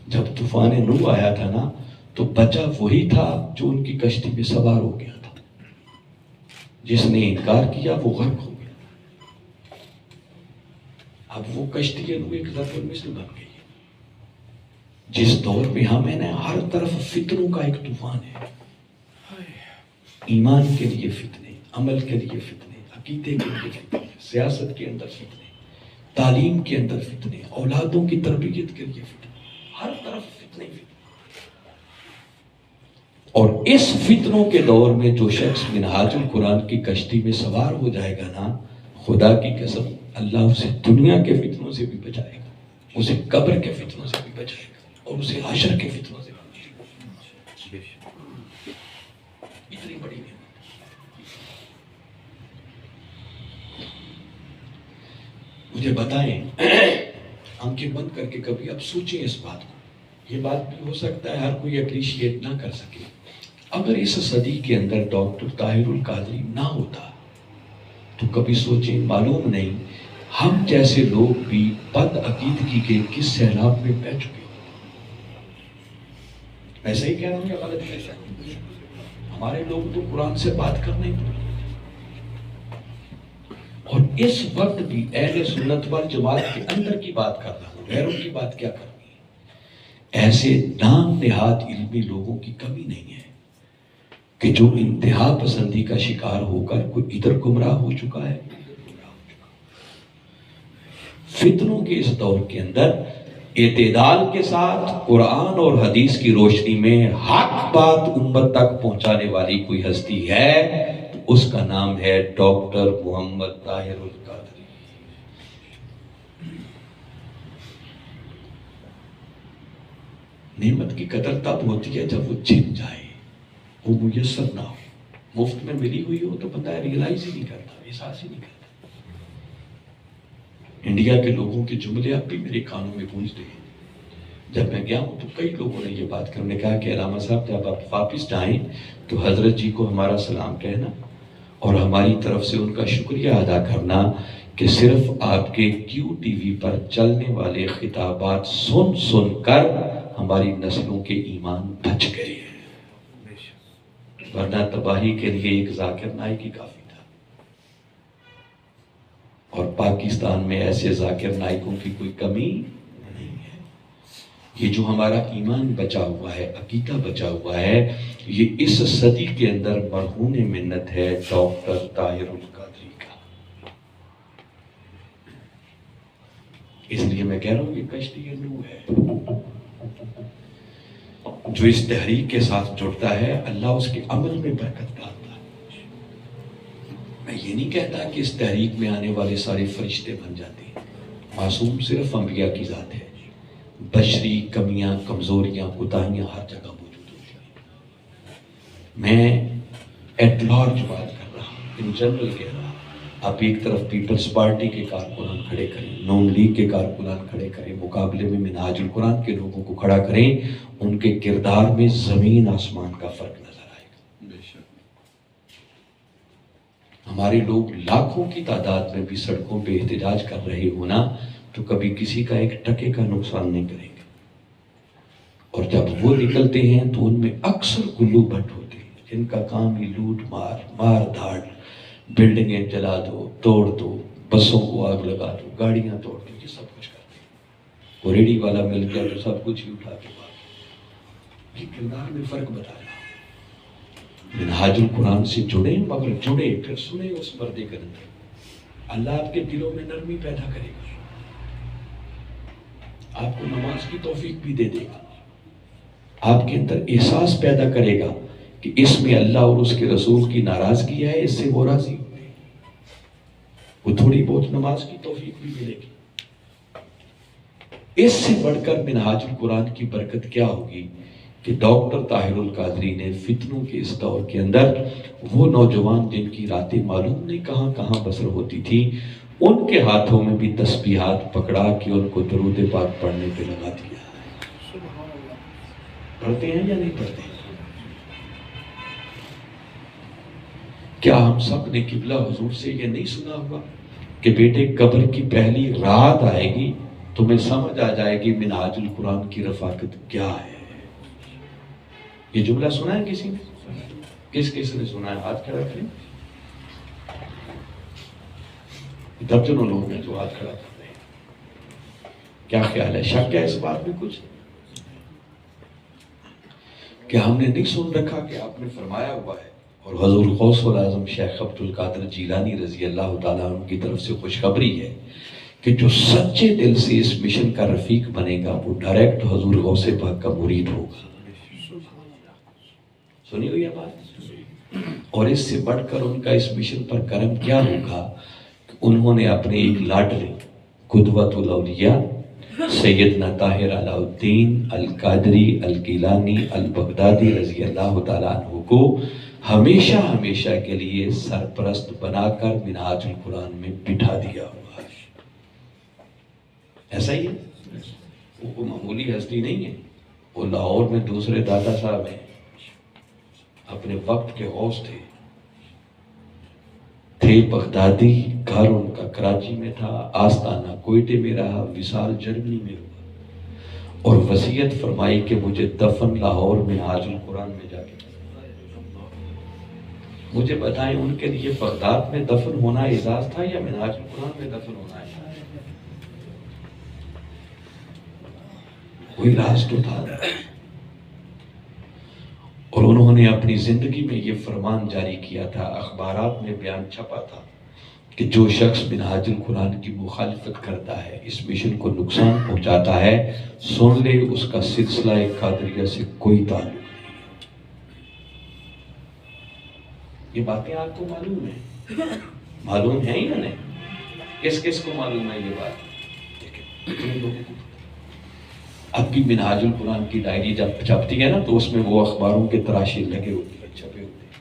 جب طوفان نوح آیا تھا نا تو بچہ وہی تھا جو ان کی کشتی میں سوار ہو گیا تھا. جس نے انکار کیا وہ غرق ہو گیا. اب وہ کشتی نوح ایک ضرب المثل بن گئی ہے. جس دور میں ہم ہیں نا ہر طرف فتنوں کا ایک طوفان ہے. ایمان کے لیے فتنے, عمل کے لیے فتنے, عقیدے کے لیے فتنے, سیاست کے اندر فتنے, تعلیم کے اندر فتنے, اولادوں کی تربیت کے لیے فتنے, ہر طرف فتنے فتنے. اور اس فتنوں کے دور میں جو شخص منہاج القرآن کی کشتی میں سوار ہو جائے گا نا, خدا کی قسم اللہ اسے دنیا کے فتنوں سے بھی بچائے گا, اسے قبر کے فتنوں سے بھی بچائے گا, اور اسے حشر کے فتنوں سے بھی بچائے گا. اتنی بڑی نعمت. مجھے بتائیں, آنکھیں بند کر کے کبھی اب سوچیں اس بات کو. یہ بات بھی ہو سکتا ہے ہر کوئی اپریشیٹ نہ کر سکے. اگر اس صدی کے اندر ڈاکٹر طاہر القادری نہ ہوتا تو کبھی سوچیں, معلوم نہیں ہم جیسے لوگ بھی بد عقیدگی کے کس سیلاب میں بہ چکے. میں صحیح کہہ رہا ہوں یا غلط کہہ رہا ہوں؟ ہمارے لوگ تو قرآن سے بات کرنے کو, اور اس وقت بھی اہل سنت والجماعت کے اندر کی بات کر رہا ہوں, غیروں کی بات کیا کرنی ہے. ایسے نام نہاد علمی لوگوں کی کمی نہیں ہے کہ جو انتہا پسندی کا شکار ہو کر کوئی ادھر گمراہ ہو چکا ہے. فتنوں کے اس دور کے اندر اعتدال کے ساتھ قرآن اور حدیث کی روشنی میں حق بات امت تک پہنچانے والی کوئی ہستی ہے تو اس کا نام ہے ڈاکٹر محمد طاہر القادری. نعمت کی قدر تب ہوتی ہے جب وہ چھن جائے, وہ میسر نہ ہو. مفت میں ملی ہوئی ہو تو بندہ ریئلائز ہی نہیں کرتا, احساس ہی نہیں کرتا. انڈیا کے لوگوں کے جملے اب بھی میرے کانوں میں گونجتے ہیں. جب میں گیا ہوں تو کئی لوگوں نے یہ بات کرنے کہا کہ علامہ صاحب جب آپ واپس جائیں تو حضرت جی کو ہمارا سلام کہنا اور ہماری طرف سے ان کا شکریہ ادا کرنا کہ صرف آپ کے کیو ٹی وی پر چلنے والے خطابات سن سن کر ہماری نسلوں کے ایمان بچ گئے ہیں, ورنہ تباہی کے لیے ایک ذاکر نائک ہی کافی تھا. اور پاکستان میں ایسے ذاکر نائکوں کی کوئی کمی نہیں ہے. یہ جو ہمارا ایمان بچا ہوا ہے, عقیدہ بچا ہوا ہے, یہ اس صدی کے اندر مرہون منت ہے ڈاکٹر طاہر القادری کا. اس لیے میں کہہ رہا ہوں یہ کشتی نوح ہے. جو اس تحریک کے ساتھ جڑتا ہے اللہ اس کے عمل میں برکت ڈالتا ہے. میں یہ نہیں کہتا کہ اس تحریک میں آنے والے سارے فرشتے بن جاتے ہیں. معصوم صرف انبیاء کی ذات ہے. بشری کمیاں, کمزوریاں, کوتاہیاں ہر جگہ موجود ہوتی ہیں. میں ایٹ لارج بات کر رہا ہوں, ان جنرل کہہ رہا ہوں. آپ ایک طرف پیپلز پارٹی کے کارکنان کھڑے کریں, نون لیگ کے کارکنان کھڑے کریں, مقابلے میں منہاج القرآن کے لوگوں کو کھڑا کریں, ان کے کردار میں زمین آسمان کا فرق نظر آئے گا. ہمارے لوگ لاکھوں کی تعداد میں بھی سڑکوں پہ احتجاج کر رہے ہونا تو کبھی کسی کا ایک ٹکے کا نقصان نہیں کریں گے. اور جب وہ نکلتے ہیں تو ان میں اکثر گلو بھٹ ہوتے ہیں جن کا کام ہی لوٹ مار, مار دھاڑ, بلڈنگیں جلا دو, توڑ دو, بسوں کو آگ لگا دو, گاڑیاں توڑ دو, یہ سب کچھ کرتے ہیں. وہ ریڈی والا مل گیا تو سب کچھ ہی اٹھا کے بات. یہ کردار میں فرق بتا رہا ہوں. منہاج القرآن سے جڑے, مگر جڑے پھر سنیں اس پردے کے اندر. اللہ آپ کے دلوں میں نرمی پیدا کرے گا, آپ کو نماز کی توفیق بھی دے دے گا, آپ کے اندر احساس پیدا کرے گا کہ اس میں اللہ اور اس کے رسول کی ناراضگی ہے, اس سے وہ راضی ہوتے ہیں. وہ تھوڑی بہت نماز کی توفیق بھی ملے گی. اس سے بڑھ کر منہاج القرآن کی برکت کیا ہوگی کہ ڈاکٹر طاہر القادری نے فتنوں کے اس دور کے اندر وہ نوجوان جن کی راتیں معلوم نہیں کہاں کہاں بسر ہوتی تھی، ان کے ہاتھوں میں بھی تسبیحات پکڑا کے ان کو درود پاک پڑھنے پہ لگا دیا ہے۔ سبحان اللہ۔ پڑھتے ہیں یا نہیں پڑھتے ہیں؟ کیا ہم سب نے قبلہ حضور سے یہ نہیں سنا ہوگا کہ بیٹے قبر کی پہلی رات آئے گی تمہیں سمجھ آ جائے گی منہاج القرآن کی رفاقت کیا ہے؟ یہ جملہ سنا ہے کسی نے؟ کس کس نے سنا ہے؟ ہاتھ کھڑا کریں۔ درجنوں لوگ ہیں جو ہاتھ کھڑا کر رہے ہیں۔ کیا خیال ہے؟ شک ہے اس بات میں کچھ؟ کہ ہم نے نہیں سن رکھا کہ آپ نے فرمایا ہوا ہے، اور حضور غوث العظم شیخ عبد القادر جیلانی رضی اللہ تعالیٰ عنہ کی طرف سے خوشخبری ہے کہ جو سچے دل سے اس مشن کا رفیق بنے گا وہ ڈائریکٹ حضور غوث پاک کا مرید ہوگا۔ سنی ہوئی ہے بات؟ اور اس سے بڑھ کر ان کا اس مشن پر کرم کیا ہوگا کہ انہوں نے اپنے ایک لاڈلے قدوۃ الاولیاء سیدنا طاہر علاء الدین القادری الگیلانی البغدادی رضی اللہ تعالیٰ عنہ کو ہمیشہ ہمیشہ کے لیے سرپرست بنا کر منہاج القرآن میں بٹھا دیا ہوا ہے۔ ایسا ہی ہے، وہ معمولی ہستی نہیں ہے، وہ لاہور میں دوسرے دادا صاحب ہیں، اپنے وقت کے غوث تھے بغدادی، گھر ان کا کراچی میں تھا، آستانہ کوئٹے میں رہا، وصال جرمنی میں ہوا، اور وصیت فرمائی کہ مجھے دفن لاہور میں منہاج القرآن میں جا کے۔ مجھے بتائیں ان کے لیے بغداد میں دفن ہونا اعزاز تھا یا منہاج القرآن میں دفن ہونا ہے؟ کوئی راز تو تھا، اور انہوں نے اپنی زندگی میں یہ فرمان جاری کیا تھا، اخبارات میں بیان چھپا تھا کہ جو شخص منہاج القرآن کی مخالفت کرتا ہے، اس مشن کو نقصان پہنچاتا ہے، سن لے اس کا سلسلہ قادریہ سے کوئی تعلق نہیں۔ یہ باتیں آپ کو معلوم ہیں؟ معلوم ہے یا نہیں؟ کس کس کو معلوم ہے یہ بات؟ اب بھی منہاج القرآن کی ڈائری جب چھپتی ہے نا تو اس میں وہ اخباروں کے تراشے لگے ہوتے ہیں، چھپے ہوتے ہیں۔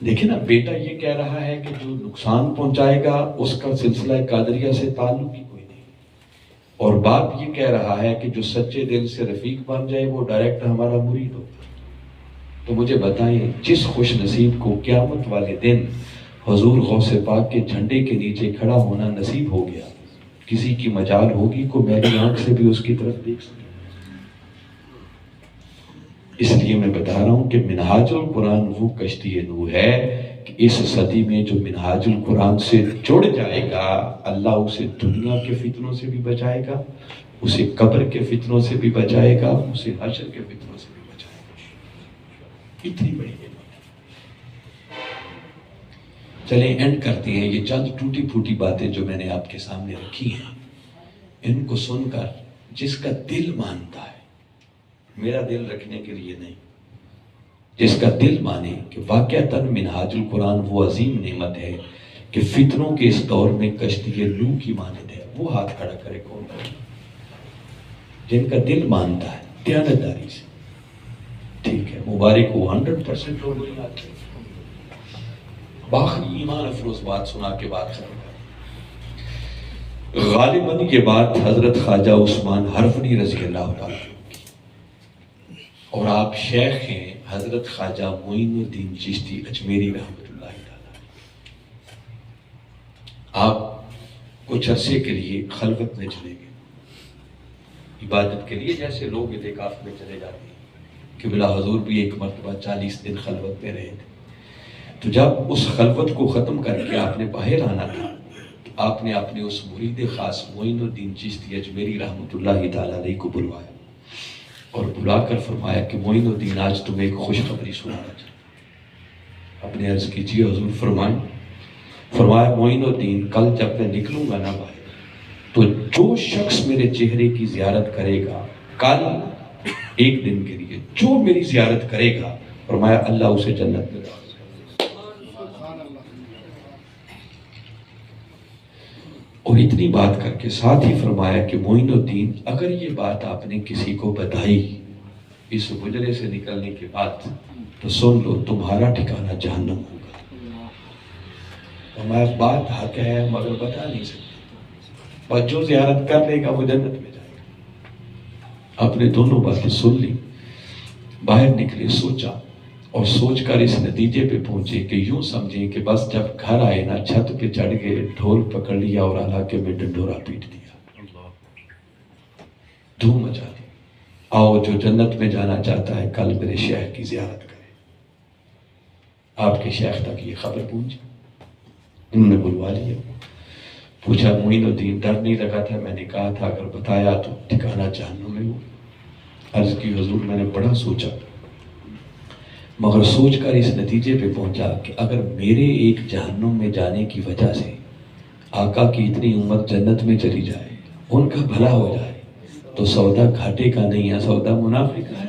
دیکھیں نا، بیٹا یہ کہہ رہا ہے کہ جو نقصان پہنچائے گا اس کا سلسلہ قادریہ سے تعلق ہی کوئی نہیں، اور باپ یہ کہہ رہا ہے کہ جو سچے دل سے رفیق بن جائے وہ ڈائریکٹ ہمارا مرید ہوگا۔ تو مجھے بتائیں، جس خوش نصیب کو قیامت والے دن حضور غوث پاک کے جھنڈے کے نیچے کھڑا ہونا نصیب ہو گیا، کسی کی مجال ہوگی کو میری آنکھ سے بھی اس کی طرف دیکھ سکے؟ اس لیے میں بتا رہا ہوں کہ منہاج القرآن وہ کشتی نوح ہے کہ اس صدی میں جو منہاج القرآن سے جڑ جائے گا، اللہ اسے دنیا کے فتنوں سے بھی بچائے گا، اسے قبر کے فتنوں سے بھی بچائے گا، اسے حشر کے فتنوں سے بھی بچائے گا۔ اتنی بڑی ہے۔ چلیں اینڈ کرتے ہیں۔ یہ چند ٹوٹی پھوٹی باتیں جو میں نے آپ کے سامنے رکھی ہیں، ان کو سن کر جس کا دل مانتا ہے، میرا دل رکھنے کے لیے نہیں، جس کا دل مانے کہ واقعتاً منہاج القرآن وہ عظیم نعمت ہے کہ فتنوں کے اس دور میں کشتی نوح کی مانند ہے، وہ ہاتھ کھڑا کرے۔ کون کرے؟ جن کا دل مانتا ہے دیانتداری سے، ٹھیک ہے، مبارک ہو۔ 100% لوگ نہیں آتے۔ باخری ایمان افروز بات سنا کے بات ختم کر۔ غالباً یہ بات حضرت خواجہ عثمان ہرفنی رضی اللہ تعالیٰ کی، اور آپ شیخ ہیں حضرت خواجہ معین الدین چشتی اجمیری رحمۃ اللہ تعالیٰ۔ آپ کچھ عرصے کے لیے خلوت میں چلے گئے، عبادت کے لیے، جیسے لوگ اعتکاف میں چلے جاتے ہیں، کہ بلا حضور بھی ایک مرتبہ 40 دن خلوت میں رہے تھے۔ تو جب اس خلوت کو ختم کر کے آپ نے باہر آنا تھا، تو آپ نے اپنے اس مرید خاص معین الدین چشتی اجمیری رحمۃ اللہ تعالیٰ علیہ کو بلوایا، اور بلا کر فرمایا کہ معین الدین آج تمہیں ایک خوشخبری سنانا چاہتا۔ آپ نے عرض کیجیے حضور، فرمائیں۔ فرمایا معین الدین، کل جب میں نکلوں گا نا باہر، تو جو شخص میرے چہرے کی زیارت کرے گا، کل ایک دن کے لیے جو میری زیارت کرے گا، فرمایا اللہ اسے جنت میں ڈال۔ اور اتنی بات کر کے ساتھ ہی فرمایا کہ معین الدین اگر یہ بات آپ نے کسی کو بتائی اس حجرے سے نکلنے کے بعد تو سن لو تمہارا ٹھکانہ جہنم ہوگا. ہمارا بات حق ہے مگر بتا نہیں سکتے، اور جو زیارت کر لے گا وہ جنت میں جائے گا. آپ نے دونوں باتیں سن لی، باہر نکلے، سوچا اور سوچ کر اس نتیجے پہ پہنچے کہ یوں سمجھیں کہ بس جب گھر آئے نا چھت پہ چڑھ گئے، ڈھول پکڑ لیا اور علاقے میں ڈنڈورا پیٹ دیا، دھوم مچا دی. آؤ جو جنت میں جانا چاہتا ہے کل میرے شیخ کی زیارت کرے. آپ کے شیخ تک یہ خبر پہنچی، انہوں نے بلوا لیا، پوچھا معین الدین ڈر نہیں لگا تھا؟ میں نے کہا تھا اگر بتایا تو ٹھکانہ جہنم میں ہو. عرض کی حضور میں نے بڑا سوچا مگر سوچ کر اس نتیجے پہ پہنچا کہ اگر میرے ایک جہنم میں جانے کی وجہ سے آقا کی اتنی امت جنت میں چلی جائے، ان کا بھلا ہو جائے، تو سودا گھاٹے کا نہیں ہے، سودا منافع کا ہے.